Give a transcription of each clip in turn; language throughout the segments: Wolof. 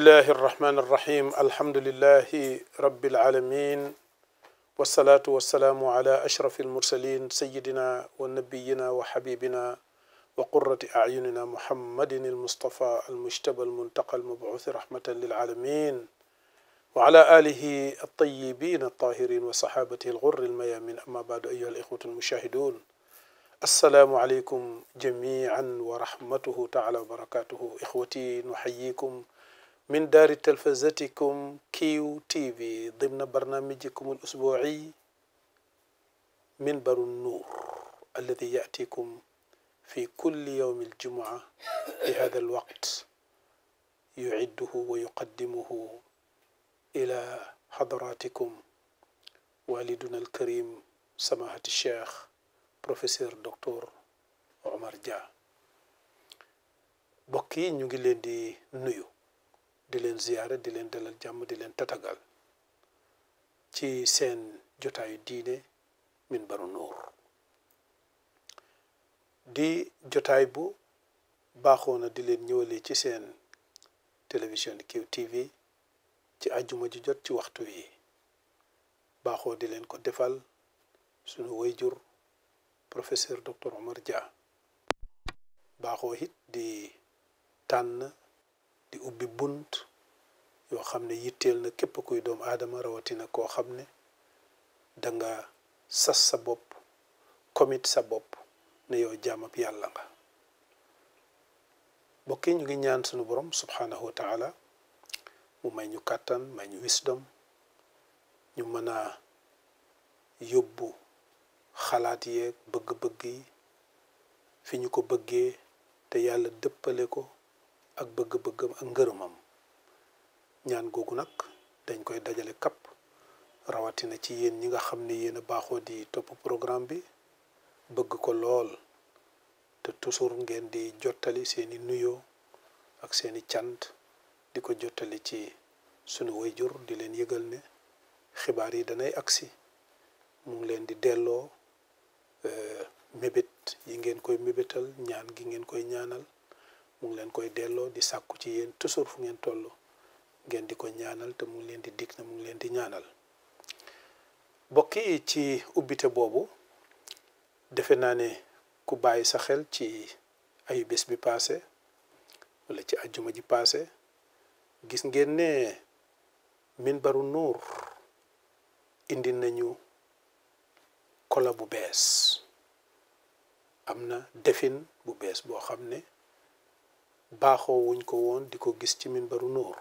الله الرحمن الرحيم الحمد لله رب العالمين والصلاة والسلام على أشرف المرسلين سيدنا ونبينا وحبيبنا وقرة أعيننا محمد المصطفى المجتبى المنتقى المبعوث رحمة للعالمين وعلى آله الطيبين الطاهرين وصحابته الغر الميامين. أما بعد أيها الإخوة المشاهدون، السلام عليكم جميعا ورحمته تعالى وبركاته. إخوتي نحييكم من دار تلفزتكم كيو تي في ضمن برنامجكم الأسبوعي منبر النور الذي يأتيكم في كل يوم الجمعة في هذا الوقت، يعده ويقدمه إلى حضراتكم والدنا الكريم سماحة الشيخ بروفيسور دكتور عمر جا. بوكي ñu ngi leen di nuyu, di leen ziyaare, di leen dalal jàmm, di leen tatagal ci seen jotaayu diine Minbaru Nuur, di jotaay bu baaxoo na di leen ñëwalee ci seen télévision QTV ci àjjuma ji jot ci waxtu wi. baaxoo di leen ko defal sunu wayjur professeur docteur Omar Dia. baaxoo it di tànn di ubbi bunt yoo xam ne yitteel na képp kuy doomu aadama, rawatina koo xam ne danga sas sa bopp, commit sa bopp ne yow jaamab yàlla nga. bokki ñu ngi ñaan sunu borom subhanahu wa taala mu may ñu kàttan, may ñu wisdom, ñu mën a yóbbu xalaat yeeg bëgg-bëgg yi fi ñu ko bëggee te yàlla dëppale ko ak bëgg-bëggam ak ngërëmam. ñaan googu nag dañ koy dajale kapp rawatina ci yéen ñi nga xam ne yéen a baaxoo di topp programme bi, bëgg ko lool te toujours ngeen di jottali seeni nuyoo ak seeni cant di ko jottali ci sunu wayjur, di leen yëgal ne xibaar yi danay agsi. mu ngi leen di delloo mébét yi ngeen koy mébétal, ñaan gi ngeen koy ñaanal, mu ngi leen koy delloo di sàkku ci yéen toujours fu ngeen toll ngeen di ko ñaanal, te mu ngi leen di dig na mu ngi leen di ñaanal. bokk yi, ci ubbite boobu defe naa ne ku bàyyi sa xel ci ayu bés bi paase wala ci ajjuma ji paase, gis ngeen ne Minbaru Nuur indi nañu kola bu bees. am na defin bu bees boo xam ne baaxoo wuñ ko woon di ko gis ci Minbaru Nuur.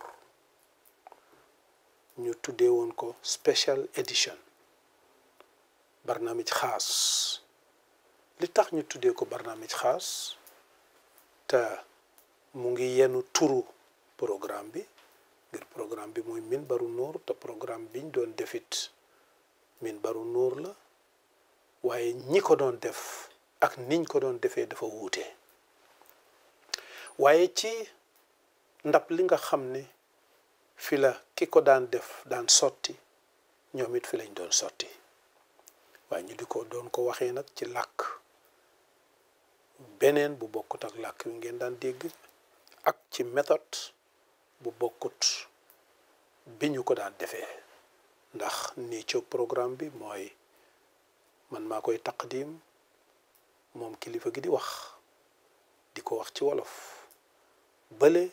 ñu tuddee woon ko special edition, barnaamij xaas. li tax ñu tuddee ko barnaamij xaas te mu ngi yenu turu programme bi, ngir programme bi mooy Minbaru Nuur, te programme biñ doon defit Minbaru Nuur la, waaye ñi ko doon def ak niñ ko doon defee dafa wuute. waaye ci ndab li nga xam ne fi la ki ko daan def daan sotti, ñoom it fi lañ doon sotti. waaye ñu di ko doon ko waxee nag ci làkk beneen bu bokkut ak làkk wi ngeen daan dégg, ak ci méthode bu bokkut bi ñu ko daan defee. ndax nii ci programme bi mooy man maa koy taqdim, moom kilifa gi di wax, di ko wax ci wolof. bële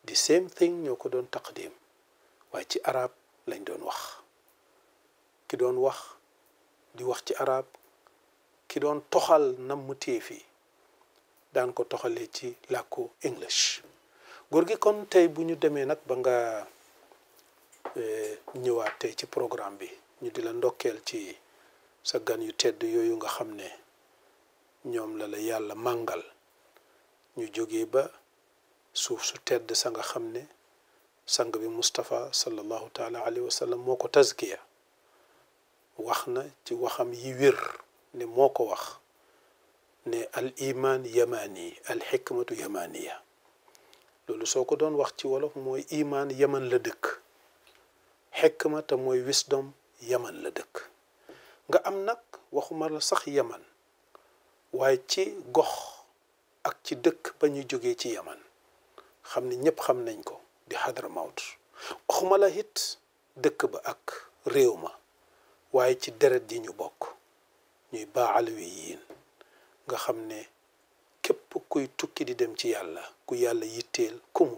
di same thing, ñoo ko doon taqdim, waaye ci arab lañ doon wax. ki doon wax di wax ci arab, ki doon toxal nam mu téefi daan ko toxalee ci làkku English. góor gi, kon tey bu ñu demee nag ba nga ñëwaat tey ci programme bi, ñu di la ndokkeel ci sa gan yu tedd yooyu nga xam ne ñoom la yàlla màngal. ñu jógee ba suuf su tedd sa nga xam ne sang bi Moustapha sallallahu taala alayhi wa sallam moo ko tazkiya. wax na ci waxam yi wér ne moo ko wax ne al iman yamani, al xikmatu yamaniya. loolu soo ko doon wax ci wolof mooy iman yaman la dëkk, xikma te mooy wisdom yaman la dëkk. nga am nag waxuma la sax yaman, waaye ci gox ak ci dëkk ba ñu jógee ci yaman xam ne ñëpp xam nañ ko di Hadramawt waxuma la it dëkk ba ak réew ma waaye ci deret ji ñu bokk ñuy baa alawiyin nga xam ne képp kuy tukki di dem ci yàlla ku yàlla yitteel kumu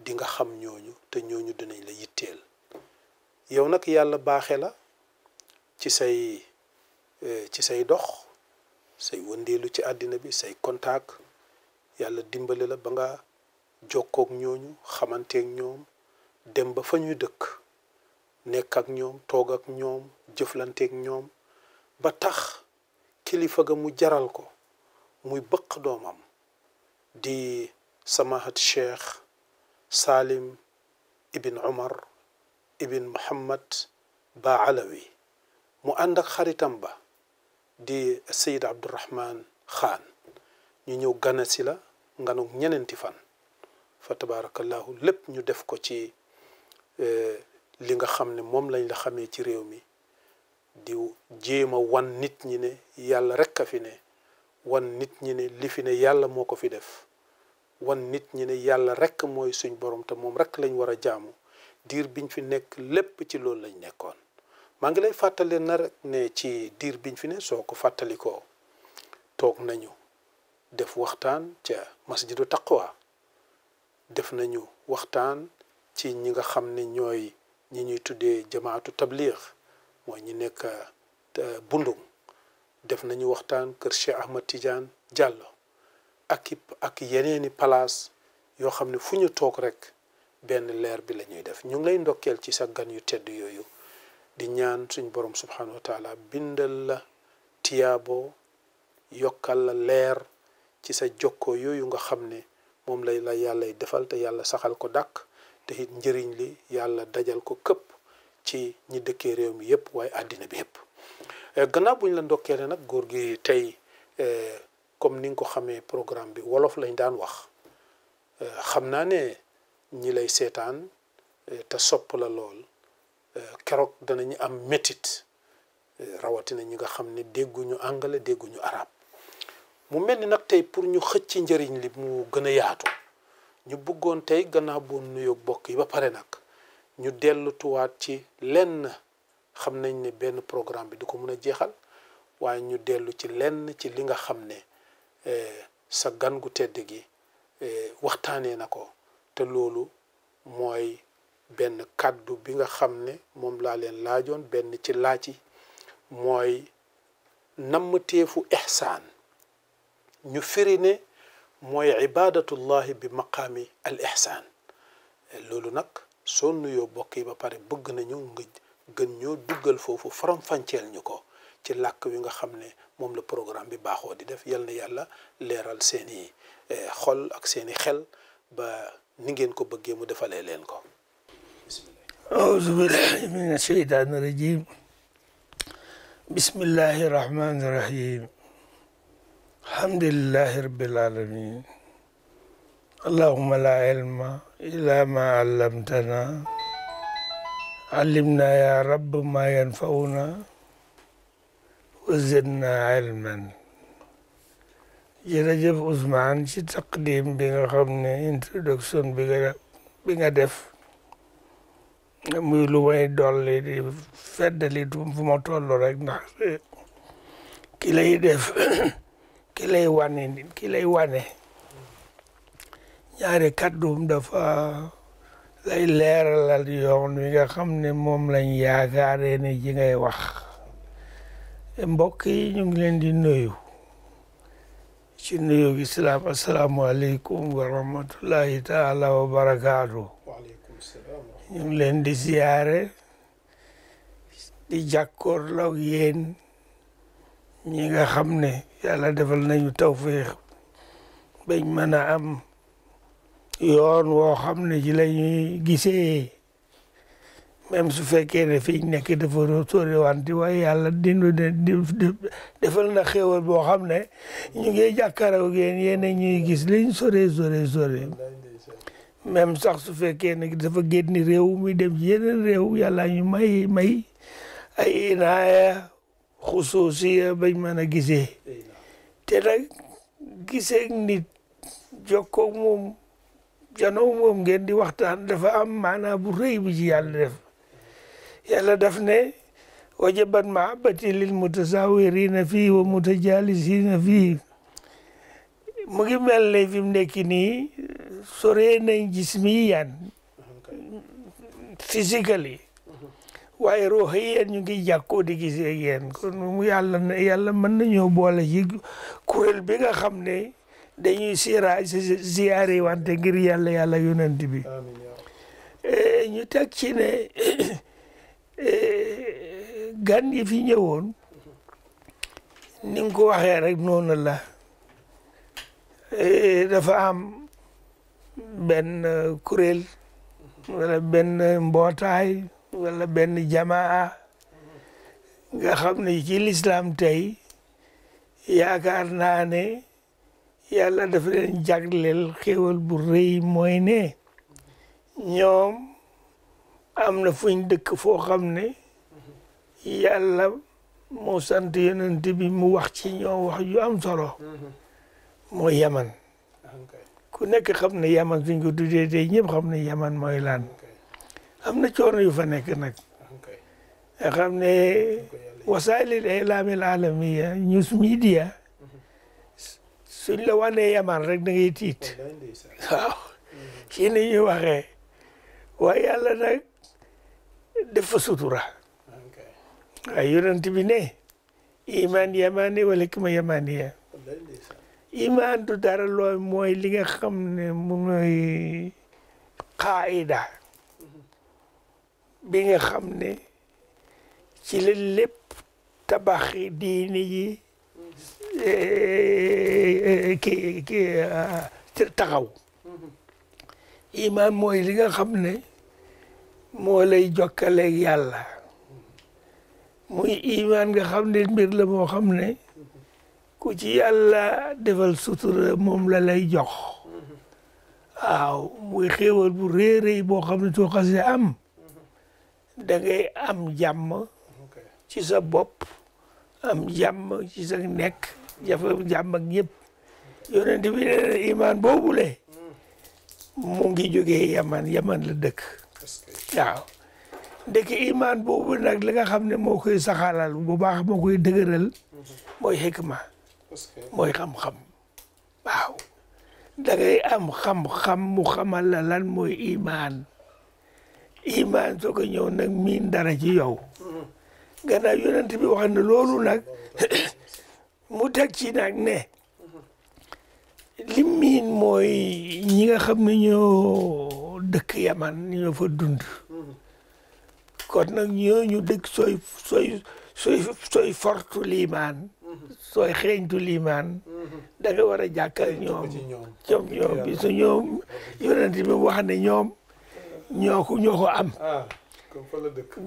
di nga xam ñooñu te ñooñu dinañ la yitteel yow nag yàlla baaxe la ci say dox say wëndeelu ci àddina bi say contact yàlla dimbale la ba nga jokkook ñooñu xamanteek ñoom dem ba fa ñuy dëkk nekk ak ñoom toog ak ñoom jëflanteek ñoom ba tax kilifa ga mu jaral ko muy bëq doomam di samahat cheikh Salim ibn Umar ibn Muhammad Ba Alawi mu ànd ak xaritam ba di Sayid Abdurrahman Khan ñu ñëw gana si la nganuk ñeneenti fan fa tabarakallahu lépp ñu def ko ci li nga xam ne moom lañ la xamee ci réew mi di jéema wan nit ñi ne yàlla rekk a fi ne wan nit ñi ne li fi ne yàlla moo ko fi def wan nit ñi ne yàlla rekk mooy suñ borom te moom rekk lañ war a jaamu diir biñ fi nekk lépp ci loolu lañ nekkoon maa ngi lay fàttali na rek ne ci diir biñ fi ne soo ko fàttalikoo toog nañu def waxtaan ca masjidu taqwa def nañu waxtaan ci ñi nga xam ne ñooy ñi ñuy tuddee jamaatu tabliix mooy ñi nekk Bundung def nañu waxtaan kër Cheikh Ahmad Tidiane Diallo ak yeneeni palaas yoo xam ne fu ñu toog rek benn leer bi la ñuy def ñu ngi lay ndokkeel ci sa gan yu tedd yooyu di ñaan suñ borom subhanahu wa taala bindal la tiyaabo yokkal la leer ci sa jokkoo yooyu nga xam ne moom lay la yàllay defal te yàlla saxal ko dàkk te it njëriñ li yàlla dajal ko këpp ci ñi dëkkee réew mi yëpp waaye àddina bi yëpp gannaaw buñ la ndokkeele nag góor gi tey comme ni nga ko xamee programme bi wolof lañ daan wax xam naa ne ñi lay seetaan te sopp la lool keroog danañu am métit rawatina ñi nga xam ne dégguñu anglais dégguñu arab mu mel ni nag tey pour ñu xëcc njëriñ li mu gën a yaatu ñu bëggoon tey gannaaw boo nuyoo bokk yi ba pare nag ñu dellutuwaat ci lenn xam nañ ne benn programme bi du ko mën a jeexal waaye ñu dellu ci lenn ci li nga xam ne sa gan gu tedd gi waxtaanee na ko te loolu mooy benn kàddu bi nga xam ne moom laa leen laajoon benn ci laaj yi mooy nammateefu ihsaan ñu firi ne mooy ibadatullahi bi maqaami al ihsaan loolu nag soo nuyoo bokk yi ba pare bëgg nañu nga gën ñoo duggal foofu faram-fàcceel ñu ko ci làkk wi nga xam ne moom la programme bi baaxoo di def yal na yàlla leeral seeni xol ak seeni xel ba ni ngeen ko bëggee mu defalee leen ko auzu billahi min asheytaani rajim bismillahi rahmani rahim alhamdulillahi rabbil alamin allahumma la ilma illa ma allamtana allimna ya rabb ma yanfa'una wa zidna ilman jërëjëf Ousmane ci taqdim bi nga xam ne introduction bi nga def muy lu may dolli di feddali fu ma toll rek ndax ki lay def ki lay wane ñaari kàddum dafa lay leeralal yoon wi nga xam ne moom lañ yaakaaree ne ji ngay wax mbokk yi ñu ngi leen di nuyu ci nuyu islaam asalaamualeykum wa rahmatullahi taala wa barakaatu ñu ngi leen di ziyaare di jàkkoorloog yéen ñi nga xam ne yàlla defal nañu tawfiix bañ mën a am yoon woo xam ne ci la ñuy gisee même su fekkee ne fi nekk dafa sori wante waaye yàlla defal na xéwal boo xam ne ñu ngi jàkkaarloo yéen yéen a ñuy gis liñ sore même sax su fekkee ne dafa génn réew mi dem ci yeneen réew yàlla ñu may ay inaaya xusuusiya bañ mën a gisee te nag gisee nit jokkoo moom janoo moom ngeen di waxtaan dafa am maanaa bu rëy bu ci yàlla def ne wajabat mahabbati lil mutasawirina fii wa mutajalisina fii mu ngi mel ne fi mu nekk nii sore nañ jismiyan physically waaye ruuhiyan ñu ngi jàkkoo di gisee ak yéen kon mu yàlla mën nañoo boole ci kuréel bi nga xam ne dañuy ziyaare wante ngir yàlla yonent bi ñu teg ci ne gan yi fi ñëwoon ni nga ko waxee rek noonu la dafa am benn kuréel wala benn mbootaay wala benn jamaa nga xam ne ci lislaam tey yaakaar naa ne yàlla dafa leen jagleel xéwal bu rëy mooy ne ñoom am na fuñ dëkk foo xam ne yàlla moo sant yonent bi mu wax ci ñoom wax yu am solo mooy yaman ku nekk xam ne yaman suñ ko tuddee tey ñëpp xam ne yaman mooy lan am na coono yu fa nekk nag nga xam ne wasailil ilaamil alamiya news media suñ la wanee yaman rek da ngay tiit waaw ci ni ñuy waxee waaye yàlla nag def fa sutura waaye yonent bi ne iman yamani wala hikma yamaniya iman du dara looy mooy li nga xam ne mu mooy qaida bi nga xam ne ci la lépp tabaxi diini yi taxaw iman mooy li nga xam ne moo lay jokkaleeg yàlla muy iman nga xam ne mbir la moo xam ne ku ci yàlla defal sutura moom la lay jox waaw muy xéewal bu réeréy boo xam ne soo xasee am da ngay am jàmm ci sa bopp am jàmm ci sa nekk jàmm ak ñëpp yonent bi nee na iman boobule mu ngi jógee yaman la dëkk waaw ndek iman boobu nag li nga xam ne moo koy saxalal bu baax moo koy dëgëral mooy hikma mooy xam-xam waaw da ngay am xam-xam mu xamal la lan mooy iman soo ko ñëw nag miin dara ci yow gannaaw yonent bi wax na loolu nag mu teg ci nag ne li miin mooy ñi nga xam ne ñoo dëkk yaman ñoo fa dund kon nag ñooñu dëkk sooy fortu liimaan sooy xeeñtu liimaan da nga war a jàkkal ñoom bi su ñoom yonent bi wax ne ñoom ñoo ko am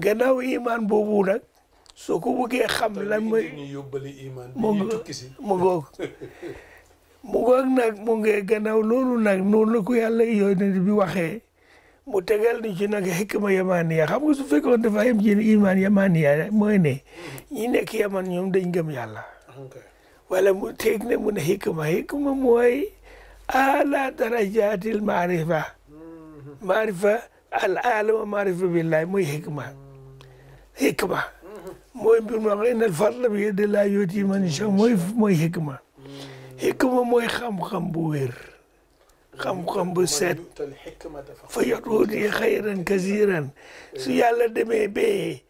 gannaaw iman boobu nag soo ko bëggee xam lan mooy mu ngoog nag mu ngee gannaaw loolu nag noonu la ko yàlla yonent bi waxee mu tegal ni ci nag hikma yamaniya xam nga su fekkoon dafa yem ci iman yamaniya mooy ne ñi nekk yaman ñoom dañ gëm yàlla wala mu teg ne mu ne hikma mooy ala darajatil maarifa al alama maarifa billahi mooy hikma mooy mbir moo xam ne fadla bi yadillahi yu'tiihi man yashaa mooy hikma mooy xam-xam bu wér xam-xam bu set fa yu'ti xayran kasiiran su yàlla demee bee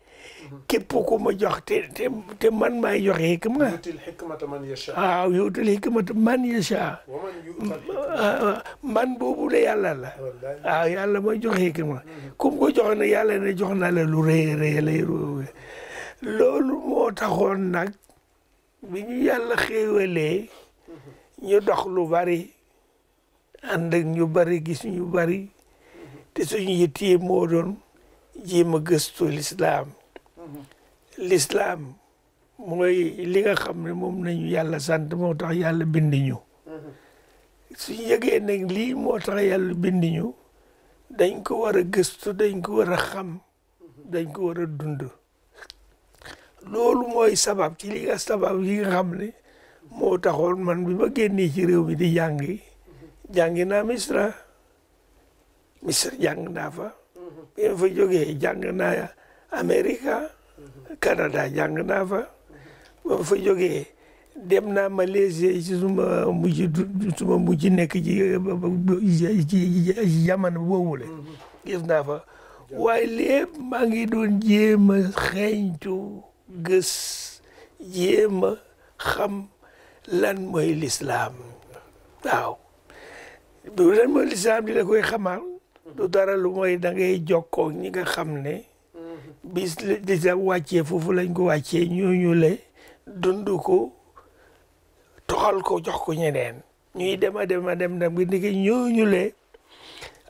képp ku ma jox te man maay joxe hikma waaw yu'til hikmata man yashaa man boobu de yàlla la waaw yàlla mooy joxe hikma kum ko jox ne yàlla ne jox na la lu rëy lay loolu moo taxoon nag bi ñu yàlla xéewalee ñu dox lu bari ànd ak ñu bari gis ñu bari te suñu yittee moo doon jéem a gëstu lislaam mooy li nga xam ne moom nañu yàlla sant moo tax yàlla bind ñu suñu yëgee nag lii moo tax yàlla bind ñu dañ ko war a gëstu dañ ko war a xam dañ ko war a dund loolu mooy sabab ci li nga sabab yi nga xam ne moo taxoon man bi ma génnee ci réew mi di jàngi naa Misra Misr jàng naa fa bi ma fa jógee jàng naa Amérique Canada jàng naa fa ba ma fa jógee dem naa Malaisie ci suma mujj nekk ci jamono boobule gis naa fa waaye lépp maa ngi doon jéem a xeeñtu gës jéem a xam lan mooy lislaam waaw lan mooy lislaam di la koy xamal du dara lu mooy da ngay jokkoo ñi nga xam ne bis di sa wàccee foofu lañ ko wàccee ñooñu le dund ko toxal ko jox ko ñeneen ñuy dem bi ndiki ñooñu le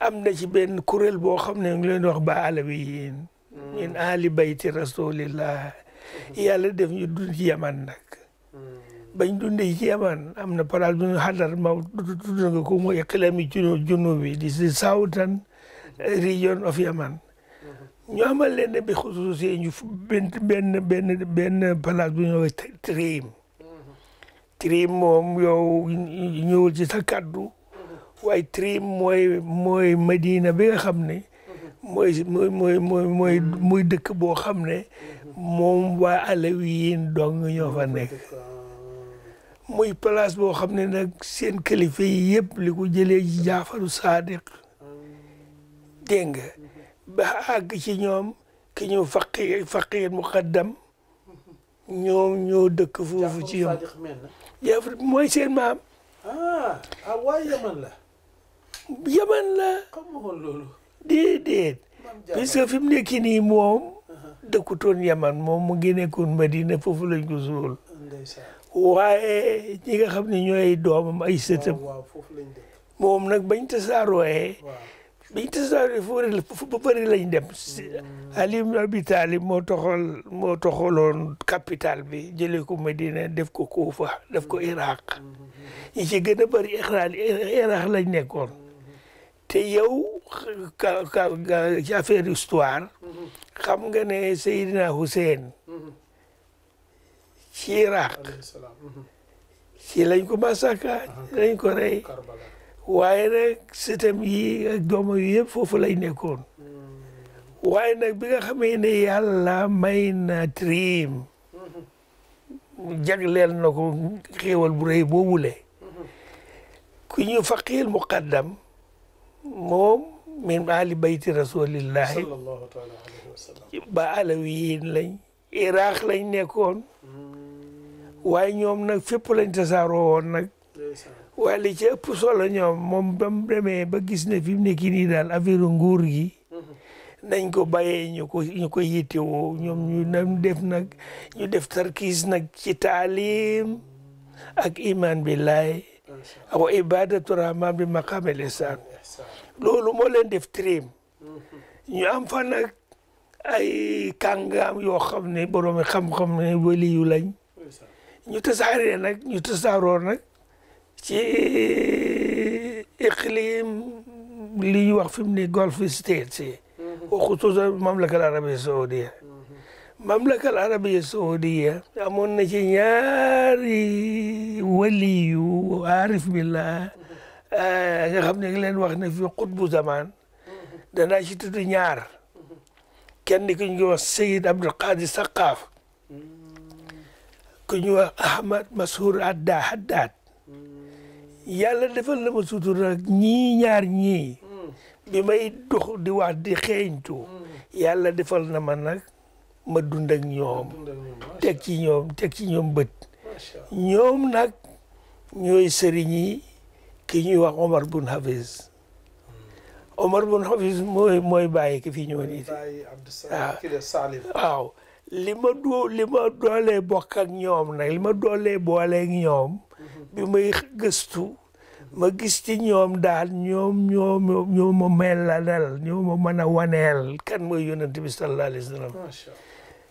am na ci benn kuréel boo xam ne ngi leen wax ba alawiyin min ali bayti rasulillah yàlla def ñu dund ci yaman nag bañ dundee ci yaman am na place bu ñu xadar ma tudd nga ko mooy iqlami junubi di si southern region of yaman ñu amal leen bi xusuusi ñu benn place bu ñu wax trim moom yow ñëwul ci sa kaddu waaye trim mooy Madina bi nga xam ne mooy dëkk boo xam ne moom waa alawiyin dong ñoo fa nekk muy place boo xam ne nag seen kilifa yi yëpp li ko jëlee ci Jaafaru Saadiq dégg nga ba àgg ci ñoom ki ñu faqir muqaddam ñoo dëkk foofu ci ñoom Jaafar mooy seen maam waaye yaman la déedéet puisque fi mu nekk nii moom dëkkutoon yaman moom mu ngi nekkoon Madina foofu lañ ko suul waaye ñi nga xam ne ñooy doomam ay sëtam moom nag bañ tasaarooyee fu bëri lañ dem Ali ibn Abi Talib moo toxaloon capital bi jëlee ko Madina def ko Kufa def ko Iraq ñi ci gën a bëri Iraq lañ nekkoon te yow ci affaire histoire xam nga ne Seydina Hussein ci Iraq ci lañ ko massacre lañ ko rey waaye nag sëtam yi ak doomam yi yëpp foofu lay nekkoon waaye nag bi nga xamee ne yàlla may na trim jagleel na ko xéewal bu rëy boobule ku ñu faqil muqaddam moom min ali bayti rasulillahi sallallahu taala alayhi wa sallam ba alawiyin lañ Iraq lañ nekkoon waaye ñoom nag fépp lañ tasaaroo woon nag waaye li ci ëpp solo ñoom moom ba mu demee ba gis ne fi mu nekk nii daal affaire nguur gi nañ ko bàyyee ñu ko yittewoo ñoom ñu def tarkiis nag ci taalim ak iman billahi wa ibadatu rahman bi maqam al ihsan loolu moo leen def trim ñu am fa nag ay kàngaam yoo xam ne borom xam-xam ne waliyu lañ ñu tasaaroo nag ci iqlim li ñuy wax fi mu ne Gulf States yi waxutusa mamlaka al arabia saoudia mamlaka al arabia saoudia amoon na ci ñaari waliyu aarif billah nga xam ne leen wax ne fi qutbu zaman danaa ci tudd ñaar kenn ku ñu wax Sayid Abdul Qadir Saqaf ku ñu wax Ahmad Mashur Haddad yàlla defal na ma sutura ñii ñaar ñii bi may dox di wax di xeeñtu yàlla defal na ma nag ma dund ak ñoom teg ci ñoom bët ñoom nag ñooy sëriñ yi ki ñuy wax Omar bun Hafiz Omar bun Hafiz mooy bàyyi ki fi ñëw nii waaw li ma doolee bokk ak ñoom nag li ma doolee booleeg ñoom bi may gëstu ma gis ci ñoom daal ñoo ma melalal ñoo ma mën a waneel kan mooy yonent bi sallallahu alayhi wa sallam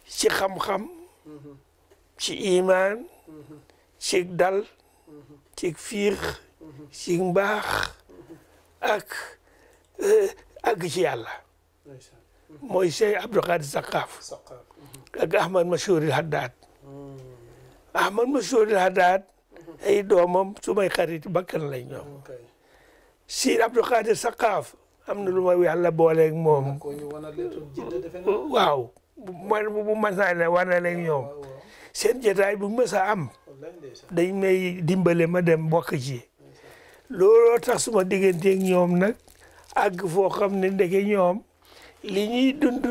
ci xam-xam ci iman ci dal ci fiix ci mbaax ak ci yàlla mooy Cheikh Abdul Qadir Saqaf ak Ahmad Mashur Haddad Ahmad Mashur Haddad ay doomam su may xarit bakkan lañ ñoom si Abdul Qadir Saqaf am na lu ma yàlla booleeg moom waaw bu masaane wana leen ñoom seen jotaay bu mës a am dañ may dimbale ma dem bokk ci looloo tax suma digganteeg ñoom nag àgg foo xam ne ndeke ñoom li ñuy dund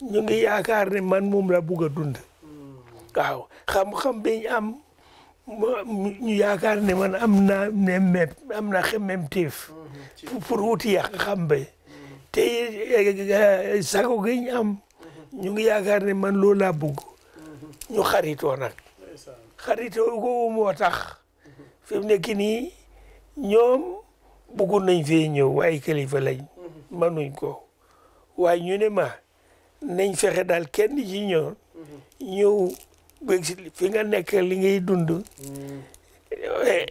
ñu ngi yaakaar ne man moom la bugg a dund waaw xam-xam biñ am ñu yaakaar ne man am na xemmemteef pour wuti yàq xam be te sago gi ñu am ñu ngi yaakaar ne man loolu laa bugg ñu xaritoo nag xaritoo googu moo tax fi mu nekk nii ñoom buggoon nañ fee ñëw waaye kilifa lañ manuñ ko waaye ñu ne ma nañ fexe daal kenn ci ñëw bëgg si fi nga nekk li ngay dund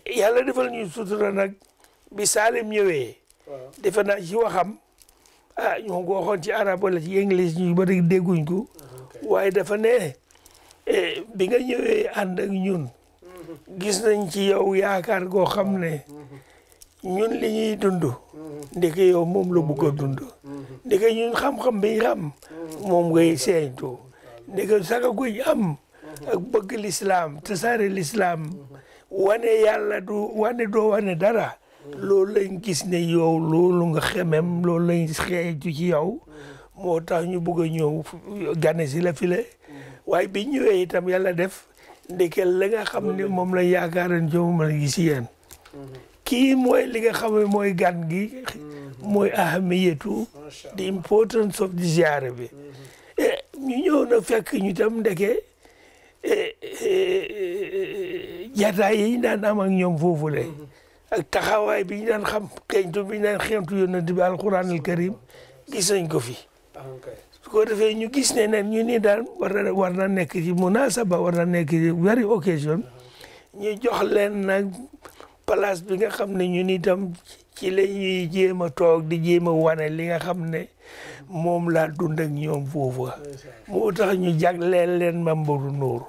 yàlla defal ñu sutura nag bi Salim ñëwee defe naa ci waxam ñu ngi ko waxoon ci arab wala ci anglais ñu bari dégguñ ko waaye dafa ne bi nga ñëwee ànd ak ñun gis nañ ci yow yaakaar goo xam ne ñun li ñuy dund ndeke yow moom la bëgg a dund ndeke ñun xam-xam bi xam moom ngay seeñtu ndeke saga guñ am ak bëgg l'islam tasaare l'islam wane yàlla doo wane dara loolu lañ gis ne yow loolu nga xemem loolu lañ xeetu ci yow moo tax ñu bëgg a ñëw gane si la file waaye bi ñëwee itam yàlla def ndeke la nga xam ne moom lañ yaakaaran ci moom la gis yéen kii mooy li nga xam ne mooy gan gi mooy ahamiyatu the importance of the ziyaara bi ñu ñëw na fekk ñu tam ndeke jataay yi ñu daan am ak ñoom foofu le ak taxawaay bi ñu daan xam xeeñtu bi ñu daan xeeñtu yonent bi alquran al karim gis nañ ko fi su ko defee ñu gis ne nen ñu ni daal war na nekk ci munasaba war na nekk ci very occasion ñu jox leen nag place bi nga xam ne ñun itam ci la ñuy jéem a toog di jéem a wane li nga xam ne moom laa dund ak ñoom foofu moo tax ñu jagleel leen Mambaru Nuur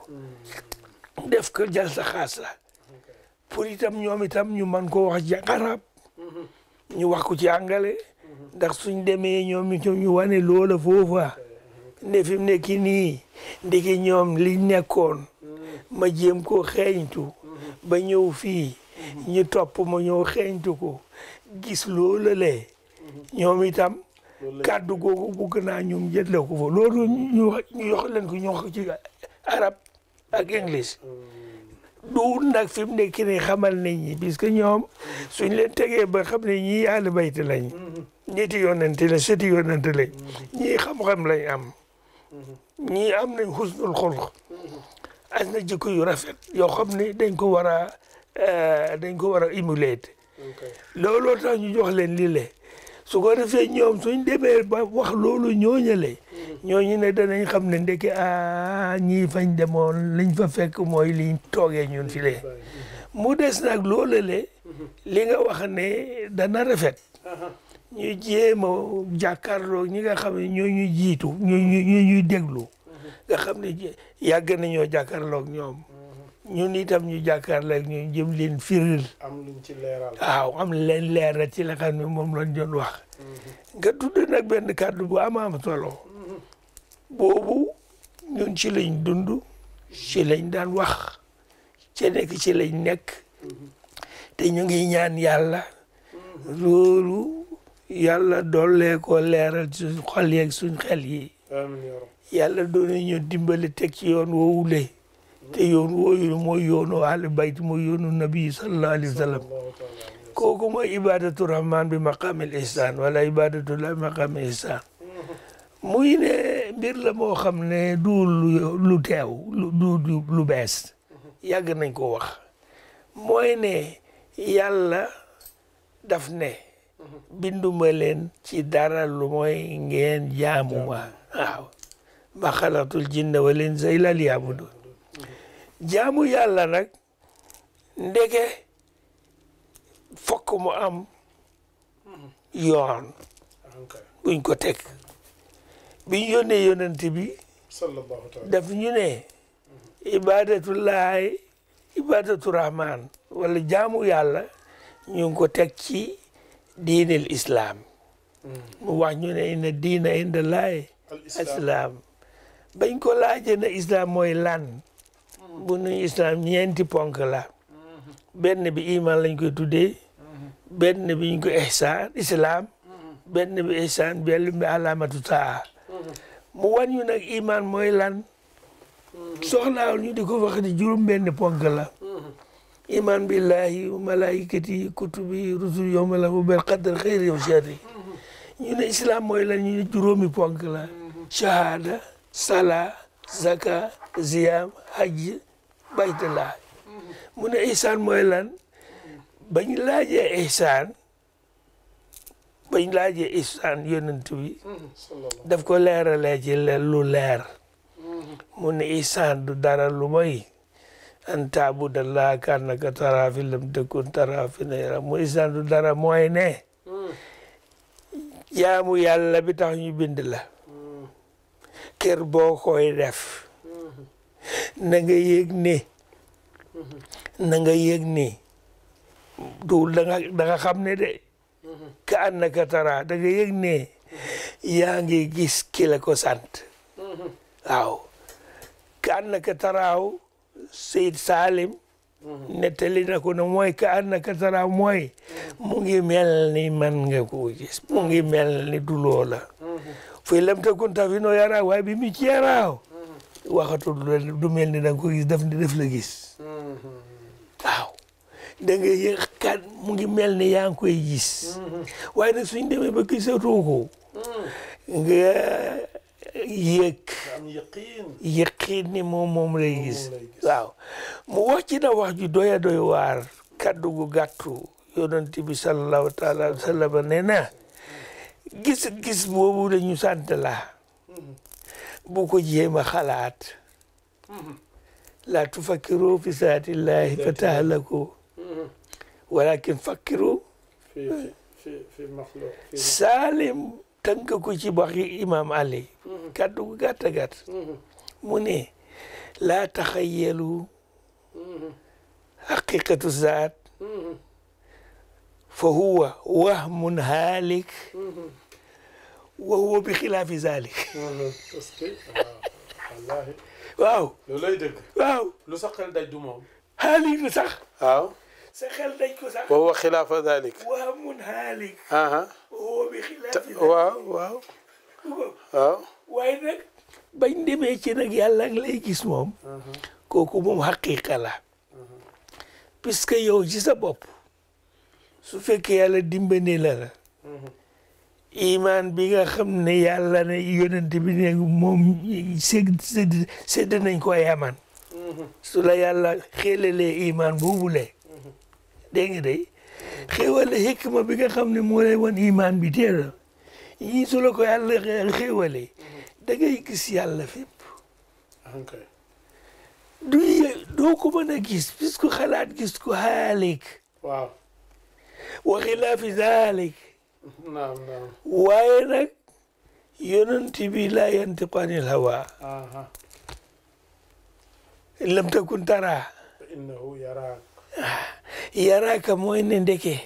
def ko jalsa xaas la pour itam ñoom itam ñu mën ko wax ci arab ñu wax ko ci angale ndax suñ demee ñoom itam ñu wane loola foofa ne fi mu nekk nii ndeke ñoom li nekkoon ma jéem koo xeeñtu ba ñëw fii ñu topp ma ñëw xeeñtu ko gis loola le ñoom itam kàddu googu bëgg naa ñoom jëtle ko fa loolu ñu yox leen ko ñu wax ci arab ak english du nag fi mu nekk nii xamal nañ ñi puisque ñoom suñ leen tegee ba xam ne ñii ahlu bayt lañ ñetti yonente la seti yonente lañ ñii xam-xam lañ am ñii am nañ husnul xulq as na jikko yu rafet yoo xam ne dañ ko war a émuler looloo tax ñu jox leen lii le su ko defee ñoom suñ demee ba wax loolu ñooñale ñooñu ne danañ xam ne ndeke ñii fañ demoon liñ fa fekk mooy liñ toogee ñun fi le mu des nag loolale li nga wax ne dana rafet ñu jéem a jàkkaarloo ñi nga xam ne ñoo ñu jiitu ñuy déglu nga xam ne yàgg nañoo jàkkaarloog ñoom ñun itam ñu jàkkaarloog ñu jëm leen firil am luñ ci leeral waaw am leen leeral ci la xam ne moom lañ doon wax nga tudd nag benn kàddu bu am solo boobu ñun ci lañ dund ci lañ daan wax ci nekk ci lañ nekk te ñu ngi ñaan yàlla loolu yàlla dollee ko leeral ci suñ xol yeeg suñ xel yi yàlla doon ñu dimbali teg ci yoon woowule te yoon wooyu mooy yoonu ahlu bayt mooy yoonu nabi sallallahu alayhi wa sallam kooku mooy ibadatu rahman bi maqamil ihsan wala ibadatullah bi maqamil ihsan muy ne mbir la moo xam ne du lu teew lu bees yàgg nañ ko wax mooy ne yàlla daf ne binduma leen ci dara lu mooy ngeen jaamu ma waaw ma xalaqtul jinna wal insa illa liya'budun jaamu yàlla nag ndeke fokk mu am yoon buñ ko teg biñ yónnee yonent bi daf ñu ne ibadatullahi ibadatu rahman wala jaamu yàlla ñu ngi ko teg ci diinil islam mu wax ñu ne inna diina inda Llaahi islaam bañ ko laajee na islam mooy lan bu nu islam ñeenti ponk la benn bi iman lañ koy tuddee benn bi ñu ko ihsaan islam benn bi ihsaan benn bi alaamatu taa mu wan ñu nag iman mooy lan soxlaawul ñu di ko wax di juróom benn ponk la iman billahi wa malaikati kutubi rusul yawmal bil qadar xayri wa sharri ñu ne islam mooy lan ñu ne juróomi ponk la shahada sala zaka ziyam hajj baytullah mu ne ihsaan mooy lan bañ laajee ihsaan yonent bi daf ko leeralee ci lu leer mu ne ihsaan du dara lu mooy an taabudallaha ka'annaka taraa fa in lam takun taraa fa innahu yaraak mu ihsaan du dara mooy ne jaamu yàlla bi tax ñu bind la kër boo koy def na nga yëg ne du da nga xam ne de ka annaka tara da nga yëg ne yaa ngi gis ki la ko sant waaw ka annaka taraaw Seyd Salim nettali na ko ne mooy ka annaka taraaw mooy mu ngi mel ni man nga ko gis mu ngi mel ni du loola fa in lam takun taraa fa innahu yaraak waaye bi mu ci yaraaw waxatul du mel ni da nga ko gis daf la gis waaw da nga yëg kat mu ngi mel ni yaa ngi koy gis waaye nag suñ demee ba gisatoo ko nga yëg yëqiin ni moom lay gis waaw mu wax ci na wax ju doy waar kaddu gu gàttu yonent bi sallallahu taala wa sallam nee na gis boobu dañu sant la bu ko jéem a xalaat la tufakkiru fi saatillahi fa tahlaku walakin fakkiru fi maxluq Salim tënk ko ci waxi imam Ali kaddu gu gàtt mu ne laa taxayyalu haqiqatu zaat fa huwa wahmun haalik wa huwa bi xilaafi zalik waaw loolay dëgg waaw lu sa xel daj du moom haalik la sax waaw sa xel daj ko sax wa huwa xilaafa zalik wahmun haalik wa huwa bi xilaafi waaw waaye nag bañ demee ci nag yàlla ak lay gis moom kooku moom xaqiqa la puisque yow ci sa bopp su fekkee yàlla dimbane la iman bi nga xam ne yàlla ne yonent bi ne moom sédd nañ ko yaman su la yàlla xéelalee iman boobule dégg nga day xéewale hikma bi nga xam ne moo lay wan iman bi teera yii su la ko yàlla xéewalee da ngay gis yàlla fépp doo ko mën a gis puisque xalaat gis ko haalik waaw wa xilaafi zaalik naam waaye nag yonent bi laa yantiqu anil hawa lam takun tara innahu yaraak yaraaka mooy ne ndeke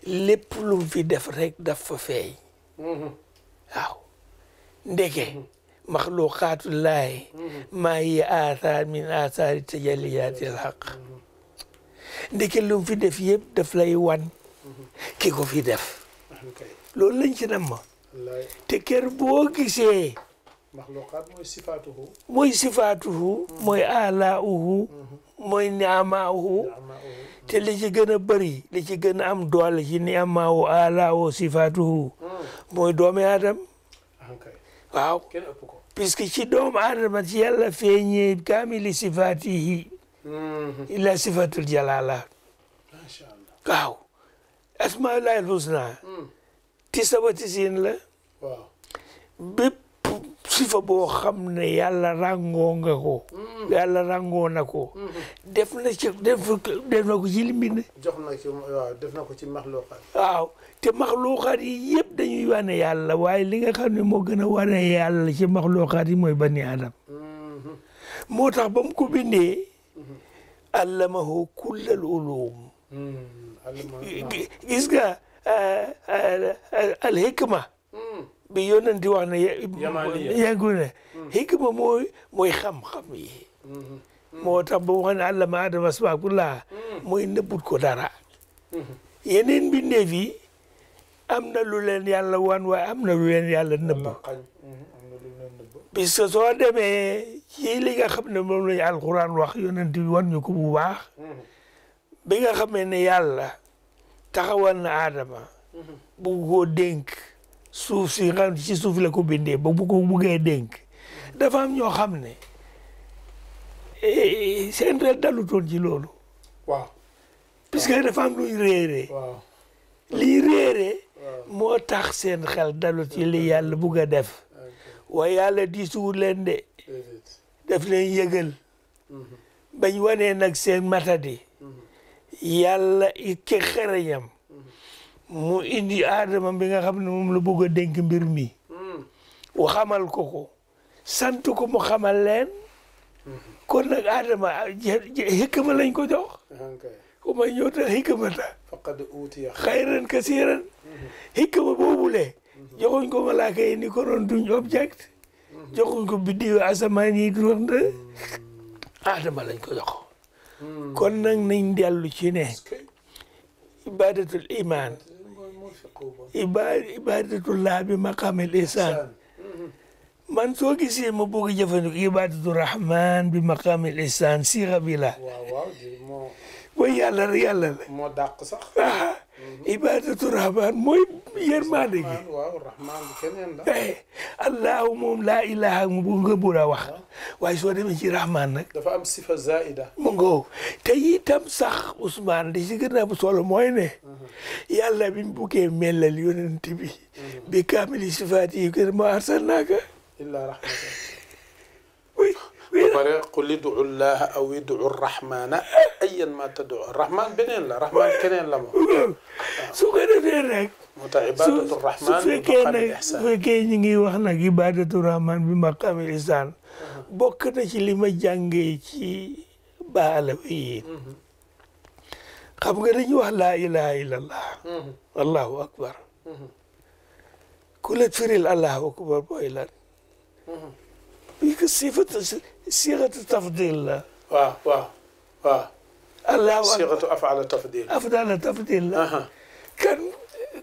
lépp lu fi def rek daf fa feeñ waaw ndeke maxluqaatullaahi maa hiya aathaar min aathaari tajalliyaati alxaq ndeke lu fi def yëpp daf lay wan ki ko fi def loolu lañ ci nam ma te kër boo gisee maxluqaat mooy sifaatuhu mooy alaauhu mooy niamaauhu te li ci gën a bëri li ci gën a am doole ci niamaawu alaauhu sifaatuhu mooy doomi aadam waaw puisque ci doomu aadama ci yàlla feeñee kaamili sifaatihi illa sifatul jalala waaw asmaullahi alhusna tisa wa tisiin la bépp sifa boo xam ne yàlla ràngoo nga ko yàlla ràngoo na ko def na ko ci li mbind jox na ci waaw def na ko ci maxluqaat waaw te maxluqaat yi yëpp dañuy wane yàlla waaye li nga xam ne moo gën a wane yàlla ci maxluqaat yi mooy bani adam moo tax ba mu ko bindee allamahu kullal ulum gis nga al hikma bi yonenti wax ne yangu ne hikma mooy xam-xam yi moo tax ba wax ne allama adama asmaa kullaha mooy nëbbut ko dara yeneen mbindeef yi am na lu leen yàlla wan waaye am na lu leen yàlla nëbb puisque soo demee ci li nga xam ne moom lañu alquran wax yonent bi wan ñu ko bu baax bi nga xamee ne yàlla taxawal na Adama bu ko dénk suuf si nga xam ci suuf la ko bindee ba bu ko buggee dénk dafa am ñoo xam ne seen xel dalutoon ci loolu waaw puisque dafa am luñ réeree lii réeree moo tax seen xel dalu ci li yàlla bugg a def waaye yàlla diisuwul leen de daf leen yëgal bañ wanee nag seen matadi yàlla ke xereñam mu indi Adama bi nga xam ne moom la bëgg a dénk mbir mi wa xamal ko sant ko mu xamal leen kon nag Adama hikma lañ ko jox ko may ñëw ta hikmata faqad utiya xayran kasiran hikma boobule joxuñ ko malaaka yi ni ko doon duñ object joxuñ ko biddiw asamaan yi doon de Adama lañ ko jox kon nag nañ dellu ci ne ibadatul iman ibadatullah bi maqamil ihsan man soo gisee ma bëgg jëfandiku ibadatul rahman bi maqamil ihsan sixa bi la mooy yàlla la moo dàq sax ibadatu rahman mooy yërmande gi waaw rahman bi keneen la allahu moom laa ilaha mu bu nga bura wax waaye soo demee ci rahman nag dafa am sifa zaida mu ngoo te itam sax Ousmane di si gën a solo mooy ne yàlla bi mu buggee melal yonent bi kaamili sifaat yi kër ma arsalnaaka illa rahmatan oui pare qul id'u llaha aw id'u rahmana ayyan ma tad'u rahman beneen la rahman keneen la moom su ko defee rek moo tax ibadatu rahman su fekkee nag su fekkee ñu ngi wax nag ibadatu rahman bi maqamil ihsan bokk na ci li ma jàngee ci baalawi yi xam nga dañuy wax laa ilaha illallah allahu akbar ku la firil allahu akbar booy lan bi ko siixatu tafdil la waaw allahu siixatu af'ala tafdil afdala tafdil la